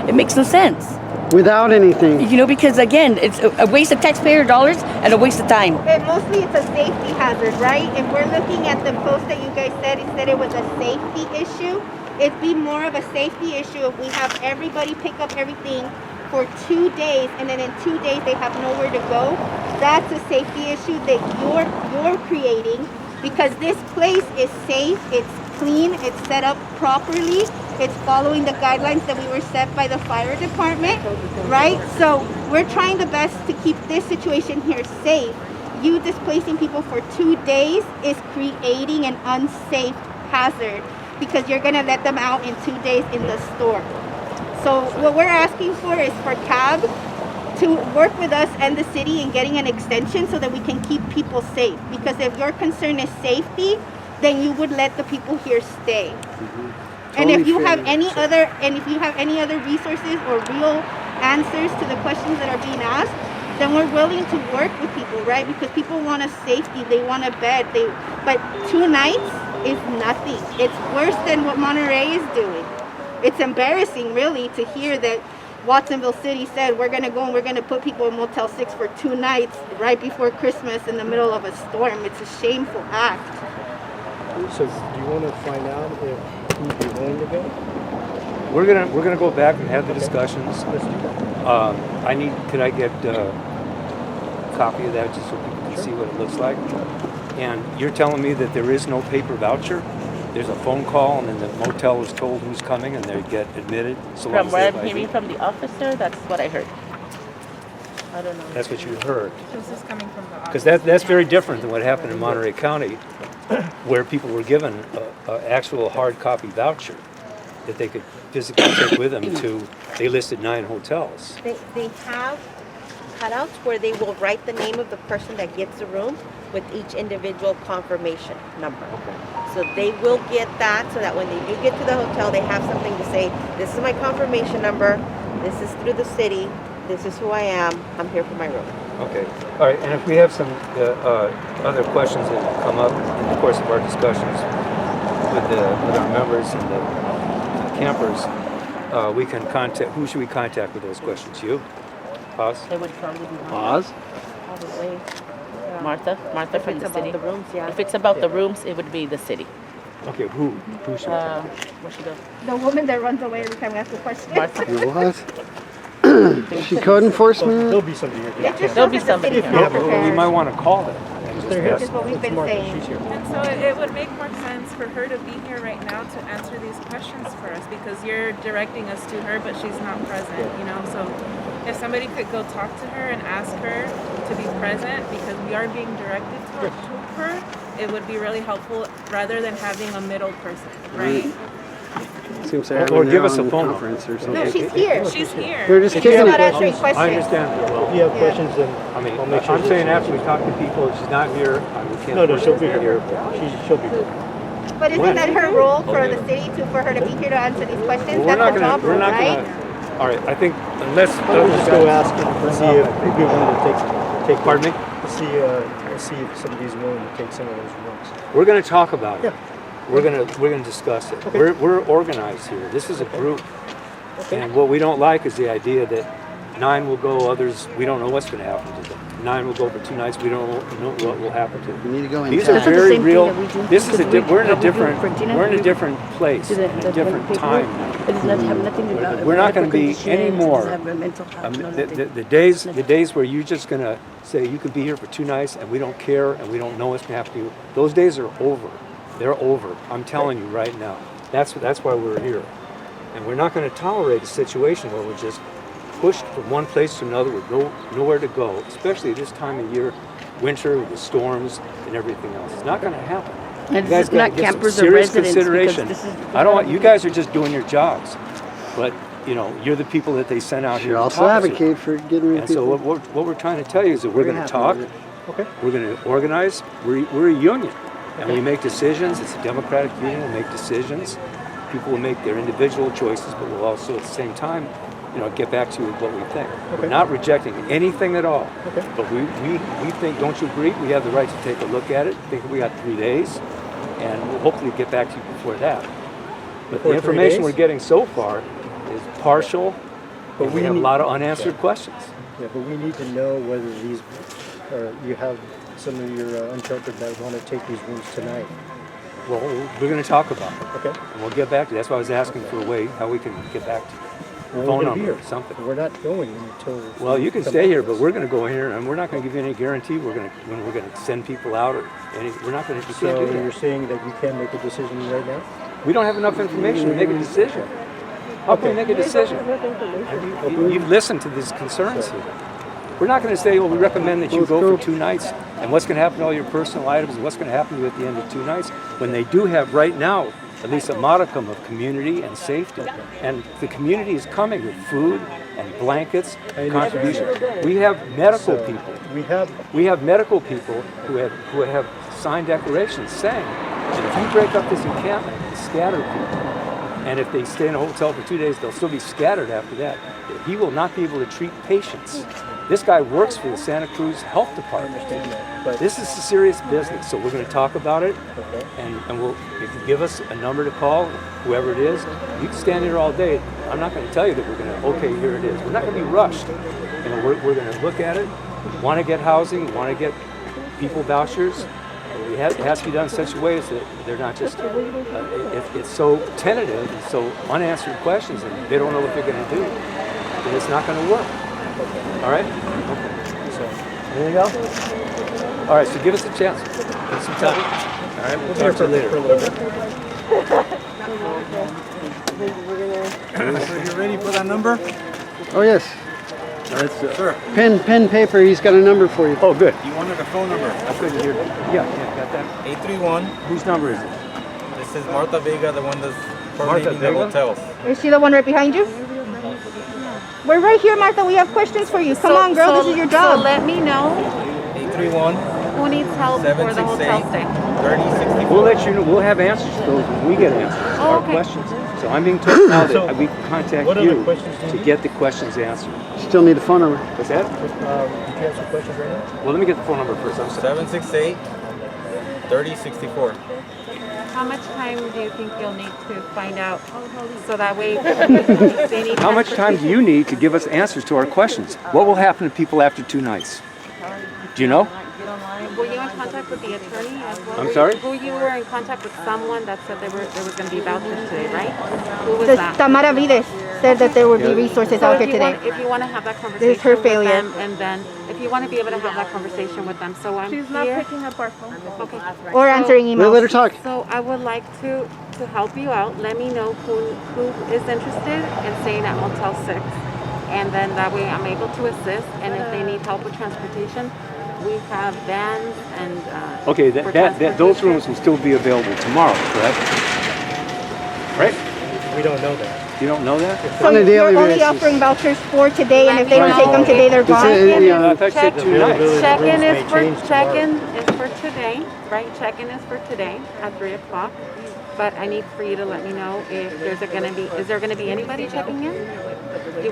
It makes no sense. Without anything. You know, because again, it's a waste of taxpayer dollars and a waste of time. And mostly it's a safety hazard, right? If we're looking at the post that you guys said, it said it was a safety issue. It'd be more of a safety issue if we have everybody pick up everything for 2 days, and then in 2 days they have nowhere to go. That's a safety issue that you're creating, because this place is safe, it's clean, it's set up properly, it's following the guidelines that we were set by the fire department, right? So we're trying the best to keep this situation here safe. You displacing people for 2 days is creating an unsafe hazard, because you're gonna let them out in 2 days in the store. So what we're asking for is for CAB to work with us and the city in getting an extension so that we can keep people safe. Because if your concern is safety, then you would let the people here stay. And if you have any other, resources or real answers to the questions that are being asked, then we're willing to work with people, right? Because people want a safety, they want a bed, but 2 nights is nothing. It's worse than what Monterey is doing. It's embarrassing, really, to hear that Watsonville City said we're gonna go and we're gonna put people in Motel 6 for 2 nights right before Christmas in the middle of a storm. It's a shameful act. So do you want to find out if he'd be willing to go? We're gonna go back and have the discussions. Could I get a copy of that just so people can see what it looks like? And you're telling me that there is no paper voucher? There's a phone call and then the motel is told who's coming and they get admitted? So From what I'm hearing from the officer, that's what I heard. I don't know. That's what you heard. This is coming from the Because that's very different than what happened in Monterey County, where people were given an actual hard copy voucher that they could physically take with them to, they listed 9 hotels. They have cutouts where they will write the name of the person that gets the room with each individual confirmation number. So they will get that so that when they do get to the hotel, they have something to say, this is my confirmation number, this is through the city, this is who I am, I'm here for my room. Okay, all right, and if we have some other questions that have come up in the course of our discussions with our members and the campers, we can contact, who should we contact with those questions? You? Paz? It would probably be Paz? Probably. Martha from the city. If it's about the rooms, yeah. If it's about the rooms, it would be the city. Okay, who should we contact? Where should go? The woman that runs away every time we ask a question. Martha. What? She code enforcement? There'll be somebody here. There'll be somebody here. We might want to call them. Which is what we've been saying. And so it would make more sense for her to be here right now to answer these questions for us, because you're directing us to her, but she's not present, you know? So if somebody could go talk to her and ask her to be present, because we are being directed to her, it would be really helpful rather than having a middle person, right? Seems like Or give us a phone conference or something. No, she's here. She's here. They're just She's kicking not it. answering questions. I understand that well. If you have questions, then I mean, I'll make sure. I'm saying after we talk to people, if she's not here, we can't. No, she'll be here. She'll be here. But isn't that her role for the city for her to be here to answer these questions? Well, That's her job role, right? All right, I think unless We'll just go ask and see if he'd be willing to take. Pardon me? See if somebody's willing to take some of those rooms. We're going to talk about it. Yeah. We're going to discuss it. Okay. We're organized here. This is a group. And what we don't like is the idea that 9 will go, others, we don't know what's going to happen to them. 9 will go for 2 nights, we don't know what will happen to them. We need to go in. These are That's not the very same thing real. that we do. This is we're in a different Regina? place, in a different time. It does not have nothing about We're not going to be medical any conditions, more. it doesn't have mental health, no nothing. The days where you're just going to say you can be here for 2 nights and we don't care and we don't know what's going to happen to you, those days are over. They're over. I'm telling you right now. That's why we're here. And we're not going to tolerate a situation where we're just pushed from one place to another with nowhere to go, especially this time of year, winter with the storms and everything else. It's not going to happen. And You guys this is not gotta give some campers or serious residents, because consideration. this is- I don't want you guys are just doing your jobs, but you're the people that they sent out Should here to also talk to. advocate for getting rid of And so people. what we're trying to tell you is that we're going to talk. Okay. We're going to organize. We're a union, and we make decisions. It's a democratic union. We'll make decisions. People will make their individual choices, but we'll also at the same time get back to you with what we think. We're not rejecting anything at all. Okay. But we think, don't you agree? We have the right to take a look at it. I think we got 3 days, and we'll hopefully get back to you before that. But Before the 3 information days? we're getting so far is partial, But and we have a lot of unanswered questions. Yeah, but we need to know whether these, or you have some of your unsheltered that want to take these rooms tonight. Well, we're going to talk about it. Okay. And we'll get back to you. That's why I was asking for a way how we can get back to you. Well, Phone we're gonna be number here. or something. We're not going until. Well, you can come stay back. here, but we're going to go in here, and we're not going to give you any guarantee when we're going to send people out, or any. We're not going to. You can't So do you're that. saying that you can't make a decision right now? We don't have enough information to make a decision. How can we make a decision? You've listened to these concerns here. We're not going to say, well, we recommend that you go for 2 nights, and what's going to happen to all your personal items, and what's going to happen to you at the end of 2 nights, when they do have right now at least a modicum of community and safety. And the community is coming with food and blankets and contributions. We have medical people. We have medical people who have signed declarations saying that if you break up this encampment and scatter people, and if they stay in a hotel for 2 days, they'll still be scattered after that. He will not be able to treat patients. This guy works for the Santa Cruz Health Department. This is a serious business, so we're going to talk about it, and we'll, if you give us a number to call, whoever it is, you can stand here all day. I'm not going to tell you that we're going to, okay, here it is. We're not going to be rushed. We're going to look at it, want to get housing, want to get people vouchers. It has to be done in such a way that they're not just, it's so tentative and so unanswered questions, and they don't know what they're going to do, and it's not going to work. All right? Okay. So, anything else? All right, so give us a chance. Give us some time. All right, we'll talk to you later. So you ready for that number? Oh, yes. Sure. Pen, paper, he's got a number for you. Oh, good. You wanted a phone number? I couldn't hear. Yeah, got that. 831. Whose number is it? This is Martha Vega, the one that's coordinating the hotels. Is she the one right behind you? We're right here, Martha. We have questions for you. Come on, girl. This is your job. So let me know 831. who needs help for the hotel stay. 3064. We'll let you know. We'll have answers to those when we get answers to our questions. So I'm being told now that we can contact what other you questions do you to need? get the questions answered. Still need the phone number. What's that? Did you have some questions right now? Well, let me get the phone number first. I'm sorry. 768 3064. How much time do you think you'll need to find out so that way they need How much time do you need to give us answers to our questions? What will happen to people after 2 nights? Do you know? Were you in contact with the attorney as well? I'm sorry? You were in contact with someone that said there was going to be vouchers today, right? Who was The that? Tamara Vides said that there would be resources out here today. If you want to have that conversation This is her failure. with them, and then if you want to be able to have that conversation with them, so I'm She's not here. picking up our phone. Okay. Or answering emails. Let her talk. So I would like to help you out. Let me know who is interested in staying at Motel 6, and then that way I'm able to assist. And if they need help with transportation, we have vans and. Okay, for those rooms will still be available tomorrow, correct? Right? We don't know that. You don't know that? So On a you're daily only basis. offering vouchers for today, and if they don't Right. take them today, they're It's gone? yeah. I thought you said 2 nights. Check-in Rooms is may for change today, right? Check-in is for today at 3 o'clock. But I need for you to let me know if is there gonna be anybody checking in?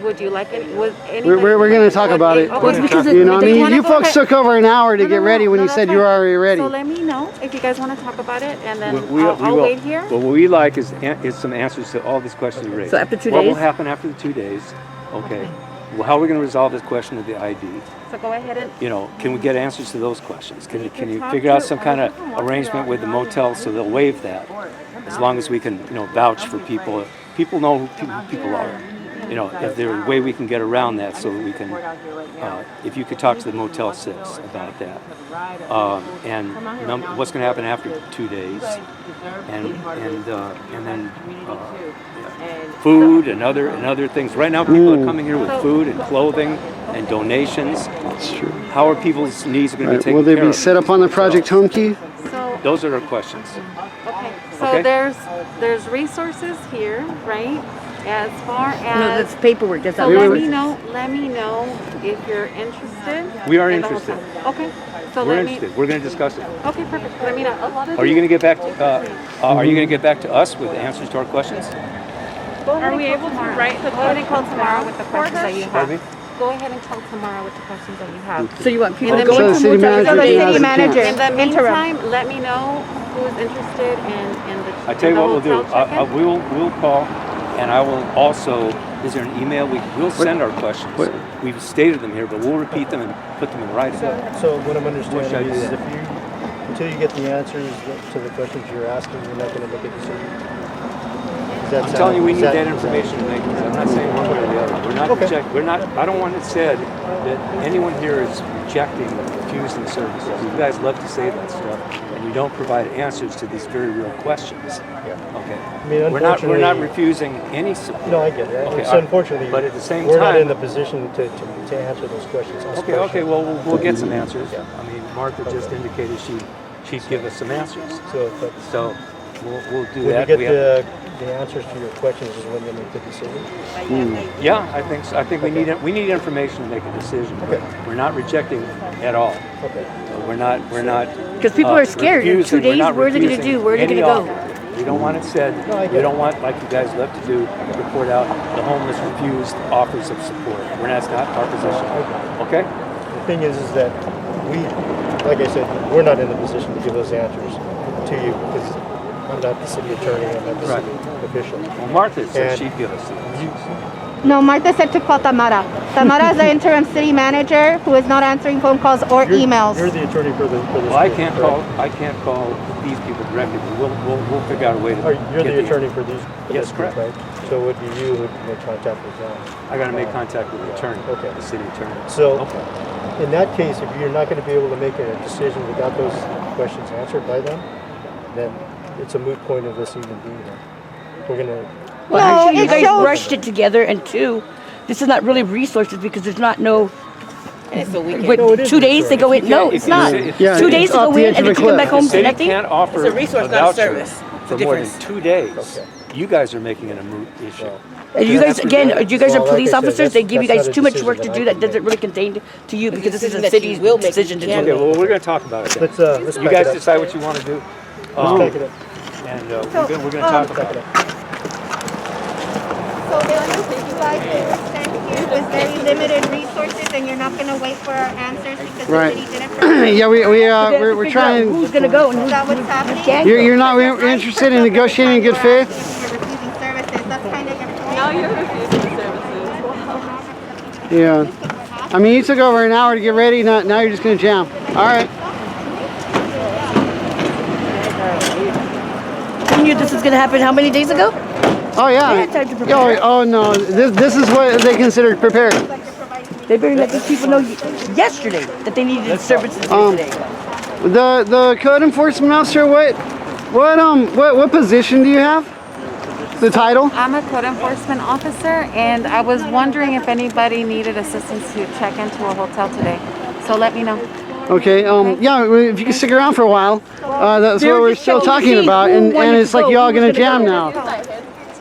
Would you like any? Was anybody? We're going to talk about it. Okay. You know, I Do you mean, wanna you go folks ahead? took over an hour to No, get no, ready when no, you that's said you were fine. already ready. So let me know if you guys want to talk about it, and then We I'll will. wait here. But what we like is some answers to all these questions you raised. So after 2 What will days? happen after the 2 days? Okay. Well, how are we going to resolve this question of the ID? So go ahead and. Can we get answers to those questions? Can you talk figure out to- some kind of arrangement with the motel so they'll waive that? As long as we can, vouch for people. People know who people are. If there's a way we can get around that so that we can, if you could talk to the Motel 6 about that. And what's going to happen after 2 days. And then food and other things. Right now people are coming here with food and clothing and donations. That's true. How are people's needs going to be Right. taken Will they care be of? set up on the Project Home Key? So Those are our questions. okay. So Okay. there's resources here, right? As far as No, that's paperwork. That's so not let resources. me know if you're interested. We are in the interested. hotel. Okay. So We're let interested. We're going to discuss it. me. Okay, perfect. Let me know. Are you going to get back to? Are you going to get back to us with answers to our questions? Are we able to write the Go ahead and call questions tomorrow down with the for questions that her? you Pardon me? have. Go ahead and call tomorrow with the questions that you have. So you want people In to the go So the into city motel? manager the can city ask manager. In the Interim. meantime, let me know who's interested in the I tell you in the what we'll do. hotel check-in. We'll call, and I will also. Is there an email? We'll send our questions. What? We've stated them here, but we'll repeat them and put them in writing. So what I'm What should I understanding do is then? until you get the answers to the questions you're asking, you're not going to make a decision. I'm telling you, we need that information to make this. I'm not saying one way or the other. We're not we're not. I don't want it said that anyone here is rejecting, refusing services. You guys love to say that stuff, and you don't provide answers to these very real questions. Okay. I mean, We're not unfortunately- refusing any support. No, I get it. Okay, So unfortunately, but at the same we're time, not in the position to answer those questions. us Okay. personally. Well, we'll get some answers. I mean, Martha just indicated she'd give us some answers. So we'll do When that. you We get have- the answers to your questions is when you make the decision. Yeah, I think so. I think we need information to make a decision. But we're not rejecting at all. Okay. We're not. Because people are scared. In 2 days, What where are they going to do? Where are they going to go? We don't want it said. We don't want, like you guys love to do, report out the homeless refused offers of support. That's not our position. Okay? The thing is that we, like I said, we're not in the position to give those answers to you because I'm not the city attorney. I'm not the city official. Well, Martha said And she'd give us the answers. No, Martha said to call Tamara. Tamara is the interim city manager who is not answering phone calls or emails. You're the attorney for this. Well, I can't call these people directly. But we'll figure out a way to. You're get the attorney for these. Yes, this group, correct. right? So it would be you who would make contact with them. I got to make contact with the attorney. Okay. The city attorney. So, in that case, if you're not going to be able to make a decision without those questions answered by them, then it's a moot point of this even being here. We're going to. Well, actually, you guys rushed it together, and two, this is not really resources because there's not no. And it's a weekend. With 2 days to go in. No, it's not. 2 days to go in and then to come back home to nothing. Can't offer It's a resource, not a voucher service. for more than 2 days. You guys are making it a moot issue. And you guys, again, you guys are Well, like police I said, officers. They that's- give you that's guys not a too much decision work to that do I that can make. doesn't really contain to you because this is a decision that you city's will make, decision to you can't do. Okay, well, we're going to talk about it. then. Let's You back guys it up. decide what you want to do. Let's back it up. And we're going to talk about it. So the only thing you guys were sent here was very limited resources, and you're not going to wait for our answers because Right. the city didn't provide. Yeah, we're trying. Who's gonna go and Is who's that what's happening? can't? You're not interested in negotiating in good faith? You're refusing services. That's kind of your point. Now you're refusing services. Yeah. I mean, you took over an hour to get ready. Now you're just gonna jam. All right. You knew this was gonna happen how many days ago? Oh yeah. They had time to prepare. Oh no. This is what they consider prepared. They better let these people know yesterday that they needed services yesterday. The code enforcement officer. What position do you have? The title? I'm a code enforcement officer, and I was wondering if anybody needed assistance to check into a hotel today. So let me know. Okay. Yeah. If you can stick around for a while, that's They what were we're just still checking to talking see about, who and wanted it's to like go, you all who was gonna gonna jam go. now.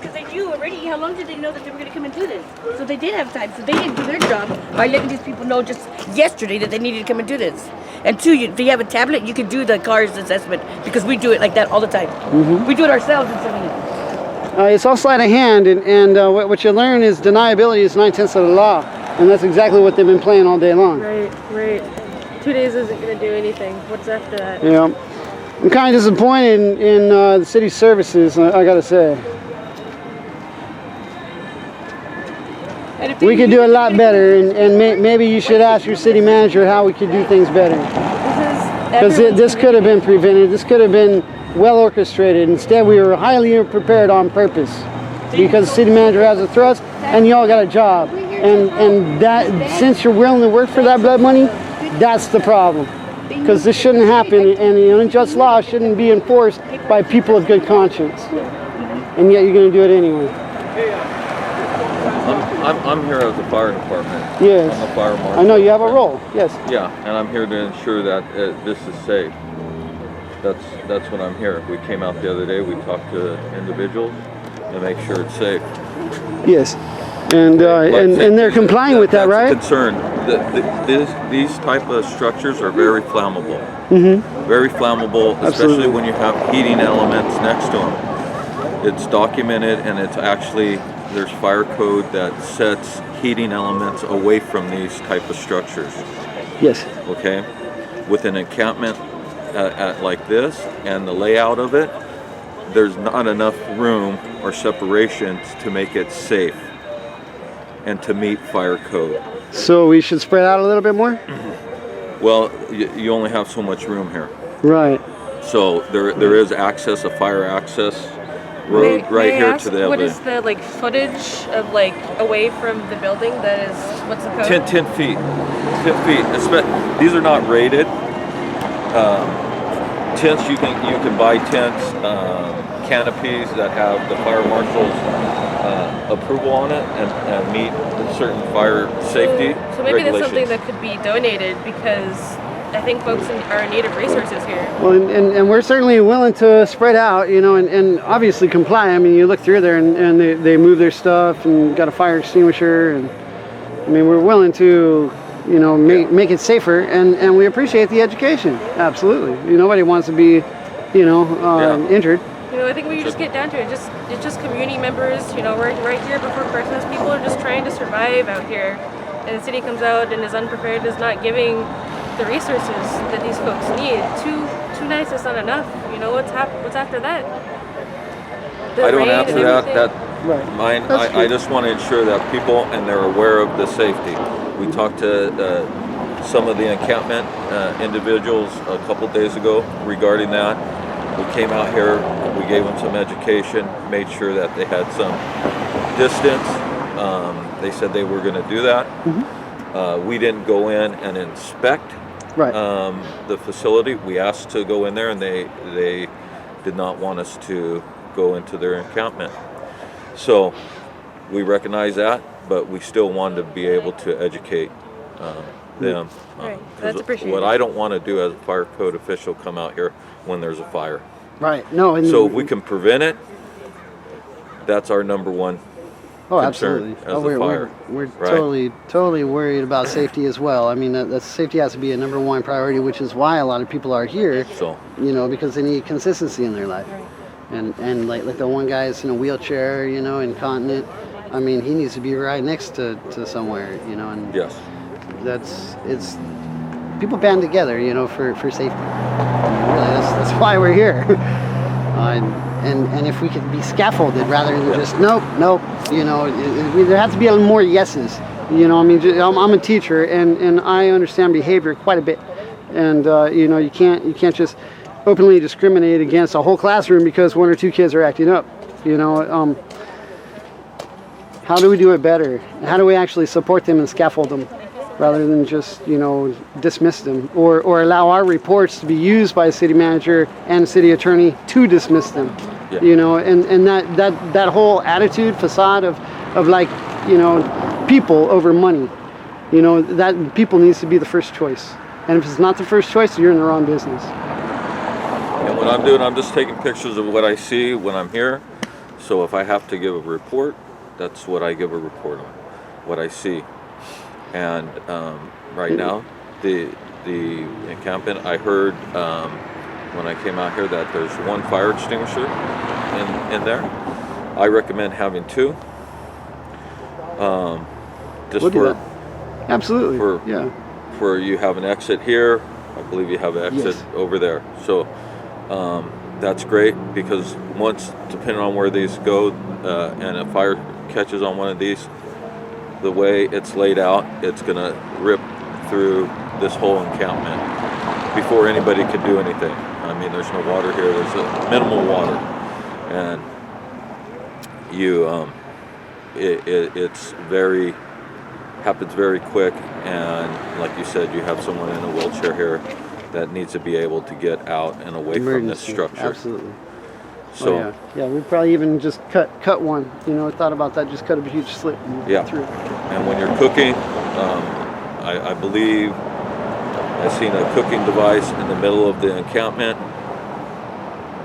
Because they knew already. How long did they know that they were going to come and do this? So they did have time. So they didn't do their job by letting these people know just yesterday that they needed to come and do this. And two, if you have a tablet, you can do the CARS assessment because we do it like that all the time. We do it ourselves in Selena. It's all sleight of hand, and what you learn is deniability is 9/10 of the law, and that's exactly what they've been playing all day long. Right. 2 days isn't going to do anything. What's after that? Yeah, I'm kind of disappointed in the city services. I gotta say, we could do a lot better, and maybe you should ask your city manager how we could do things better. Because this could have been prevented. This could have been well orchestrated. Instead, we were highly prepared on purpose because the city manager has a thrust, and y'all got a job. And that, since you're willing to work for that blood money, that's the problem. Because this shouldn't happen, and the unjust law shouldn't be enforced by people of good conscience. And yet you're going to do it anyway. I'm here as a fire department. Yes. I'm a fire marshal. I know you have a role. Yes. Yeah, and I'm here to ensure that this is safe. That's what I'm here. We came out the other day. We talked to individuals to make sure it's safe. Yes. And they're complying with that, right? That's a concern. These type of structures are very flammable. Mm-hmm. Very flammable, especially Absolutely. when you have heating elements next to them. It's documented, and it's actually, there's fire code that sets heating elements away from these type of structures. Yes. Okay? With an encampment like this and the layout of it, there's not enough room or separation to make it safe and to meet fire code. So we should spread out a little bit more? Well, you only have so much room here. Right. So there is access, a fire access road right here to the What evidence. is the like footage of like away from the building that is, what's the code? 10 feet. 10 feet. These are not rated. Tents, you can buy tents, canopies that have the fire marshal's approval on it and meet certain fire safety So maybe that's regulations. something that could be donated, because I think folks are in need of resources here. Well, and we're certainly willing to spread out, you know, and obviously comply. I mean, you look through there and they move their stuff and got a fire extinguisher, and I mean, we're willing to, you know, make it safer, and we appreciate the education. Absolutely. Nobody wants to be, you know, injured. You know, I think we just get down to it. It's just community members. You know, we're right here before Christmas. People are just trying to survive out here, and the city comes out and is unprepared, is not giving the resources that these folks need. Two nights is not enough. You know, what's after that? The I don't rain answer and that. everything. Right. Mine. I just want to ensure that people and they're aware of the safety. We talked to some of the encampment individuals a couple days ago regarding that. We came out here, we gave them some education, made sure that they had some distance. They said they were going to do that. Mm-hmm. We didn't go in and inspect the facility. We asked to go in there, and they did not want us to go into their encampment. So we recognize that, but we still wanted to be able to educate them. Right. That's appreciated. What I don't want to do as a fire code official, come out here when there's a fire. Right. No. And So if we can prevent it, that's our number one concern absolutely. as a fire. We're right? totally worried about safety as well. I mean, that safety has to be a number one priority, which is why a lot of people are here. So, you know, because they need consistency in their life. And like the one guy's in a wheelchair, you know, incontinent. I mean, he needs to be right next to somewhere, you know. And yes, it's people band together, you know, for safety. I mean, really, that's why we're here. And if we could be scaffolded rather than just nope, you know, there has to be a little more yeses. You know, I mean, I'm a teacher and I understand behavior quite a bit, and you know, you can't just openly discriminate against a whole classroom because one or two kids are acting up. You know, how do we do it better? How do we actually support them and scaffold them, rather than just, you know, dismiss them or allow our reports to be used by a city manager and city attorney to dismiss them? Yeah. You know, and that whole attitude facade of like, you know, people over money, you know, that people needs to be the first choice. And if it's not the first choice, you're in the wrong business. And what I'm doing, I'm just taking pictures of what I see when I'm here. So if I have to give a report, that's what I give a report on, what I see. And right now, the encampment, I heard when I came out here that there's one fire extinguisher in there. I recommend having two. Just we'll do for that. Absolutely. For you have an exit here. I believe you have an exit over there. So that's great, because once, depending on where these go, and a fire catches on one of these, the way it's laid out, it's gonna rip through this whole encampment before anybody could do anything. I mean, there's no water here. There's a minimal water, and it's very happens very quick. And like you said, you have someone in a wheelchair here that needs to be able to get out and away from this structure. Absolutely. So yeah, we'd probably even just cut one. You know, thought about that. Just cut a huge slit and through. And when you're cooking, I believe I've seen a cooking device in the middle of the encampment.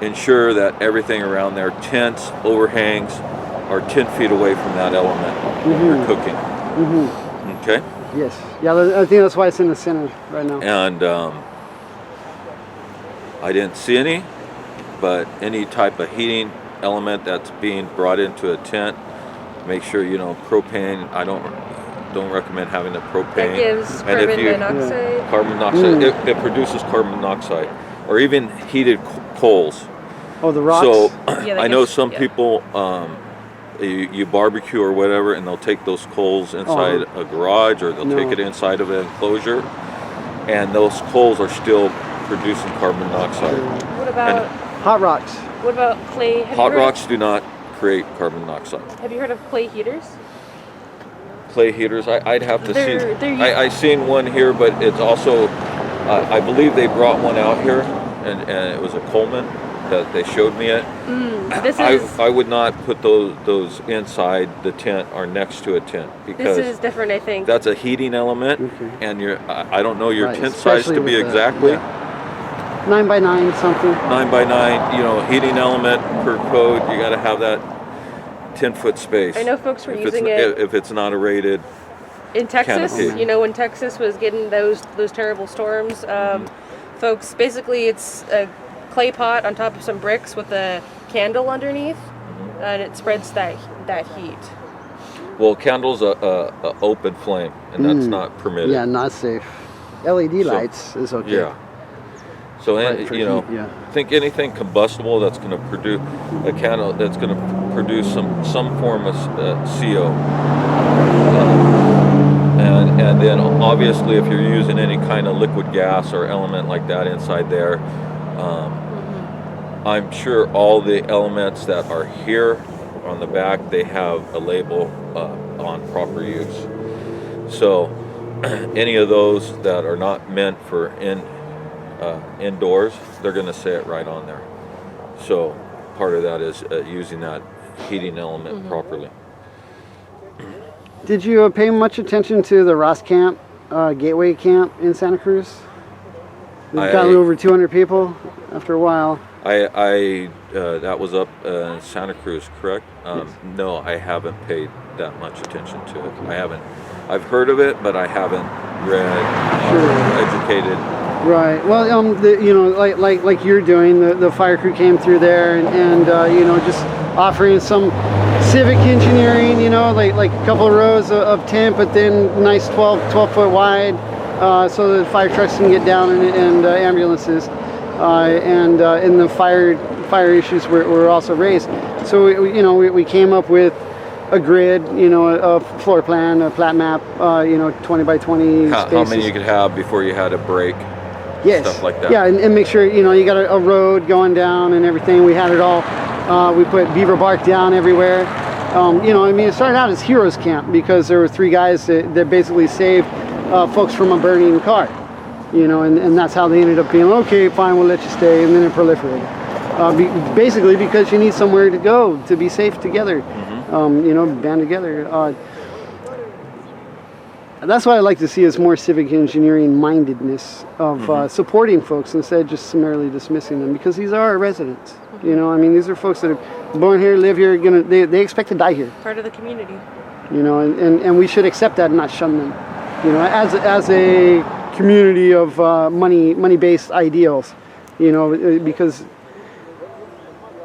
Ensure that everything around there, tents, overhangs, are 10 feet away from that element when you're cooking. Mm-hmm. Okay? Yes. Yeah, I think that's why it's in the center right now. And I didn't see any, but any type of heating element that's being brought into a tent, make sure, you know, propane, I don't recommend having the propane. That gives And if carbon you- monoxide. Carbon monoxide, it produces carbon monoxide, or even heated coals. Oh, the rocks. So Yeah, that I know gives- some yeah. people, you barbecue or whatever, and they'll take those coals inside a garage, or they'll take it inside of an enclosure, and those coals are still producing carbon monoxide. What about hot rocks? what about clay? Have you Hot heard rocks do not create carbon monoxide. Have you heard of clay heaters? Clay heaters, I'd have to see. They're I seen one here, but it's also, I believe they brought one out here, and it was a Coleman that they showed me it. This is I would not put those inside the tent or next to a tent, because this is different, I think. that's a heating element, and I don't know your Right, tent size especially to be with the- exactly. 9 by 9 something. 9 by 9, you know, heating element per code, you got to have that 10-foot space. I know folks were if using it's, it if it's not a rated. in Texas. canopy. You know, when Texas was getting those terrible storms, folks, basically it's a clay pot on top of some bricks with a candle underneath, and it spreads that heat. Well, candle's a open flame, and that's not permitted. Yeah, not safe. LED lights is okay. Yeah. So, Right, for you know, heat, yeah. think anything combustible that's going to produce a candle that's going to produce some form of CO. And then obviously, if you're using any kind of liquid gas or element like that inside there, I'm sure all the elements that are here on the back, they have a label on proper use. So any of those that are not meant for indoors, they're going to say it right on there. So part of that is using that heating element properly. Did you pay much attention to the Ross Camp, Gateway Camp in Santa Cruz? We've got over 200 people after a while. That was up in Santa Cruz, correct? Yes. No, I haven't paid that much attention to it. I haven't. I've heard of it, but I haven't read or educated. Right. Well, you know, like you're doing, the fire crew came through there, and you know, just offering some civic engineering. You know, like a couple of rows of tent, but then nice 12 foot wide, so the fire trucks can get down, and ambulances, and the fire issues were also raised. So we came up with a grid, you know, a floor plan, a plat map, you know, 20 by 20 spaces. How many you could have before you had a break? Yes. Stuff like that. Yeah, and make sure, you know, you got a road going down and everything. We had it all. We put beaver bark down everywhere. You know, I mean, it started out as Heroes Camp because there were 3 guys that basically saved folks from a burning car. You know, and that's how they ended up being, okay, fine, we'll let you stay, and then it proliferated. Basically because you need somewhere to go to be safe together. You know, band together. That's what I like to see is more civic engineering mindedness of supporting folks instead of just summarily dismissing them, because these are our residents. You know, I mean, these are folks that are born here, live here, they expect to die here. Part of the community. You know, and we should accept that and not shun them. You know, as a community of money-based ideals. You know, because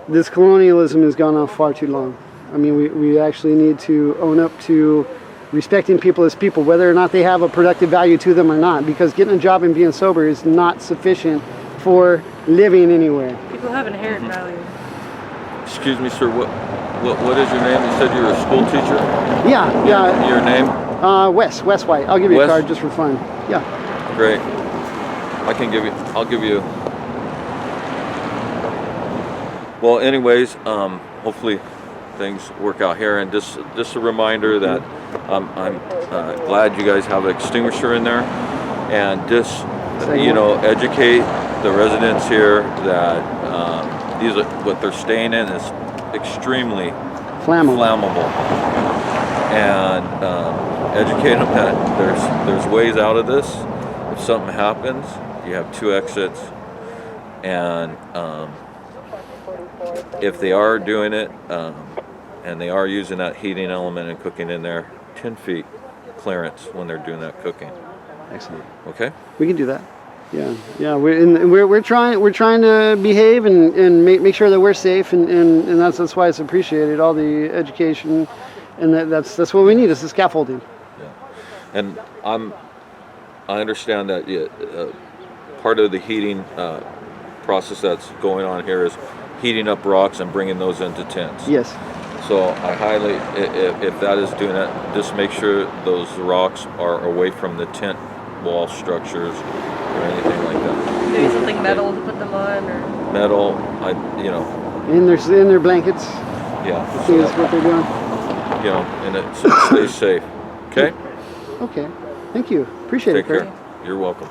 this colonialism has gone on far too long. I mean, we actually need to own up to respecting people as people, whether or not they have a productive value to them or not, because getting a job and being sober is not sufficient for living anywhere. People have inherent value. Excuse me, sir. What is your name? You said you were a school teacher. Yeah. Your name? Wes White. I'll give you Wes? a card just for fun. Yeah. Great. I'll give you. Well, anyways, hopefully things work out here, and just a reminder that I'm glad you guys have an extinguisher in there, and just educate the residents here that these are what they're staying in is extremely flammable. And educate them that there's ways out of this. If something happens, you have 2 exits, and if they are doing it and they are using that heating element and cooking in there, 10 feet clearance when they're doing that cooking. Excellent. Okay? We can do that. Yeah. We're trying to behave and make sure that we're safe, and that's why it's appreciated, all the education, and that's what we need is the scaffolding. Yeah. And I understand that part of the heating process that's going on here is heating up rocks and bringing those into tents. Yes. So I highly, if that is doing it, just make sure those rocks are away from the tent wall structures or anything like that. Maybe something metal to put them on, or Metal, In their blankets. Yeah. I think that's what they're doing. And it stays safe. Okay. Okay. Thank you. Appreciate Take it, Craig. care. You're welcome.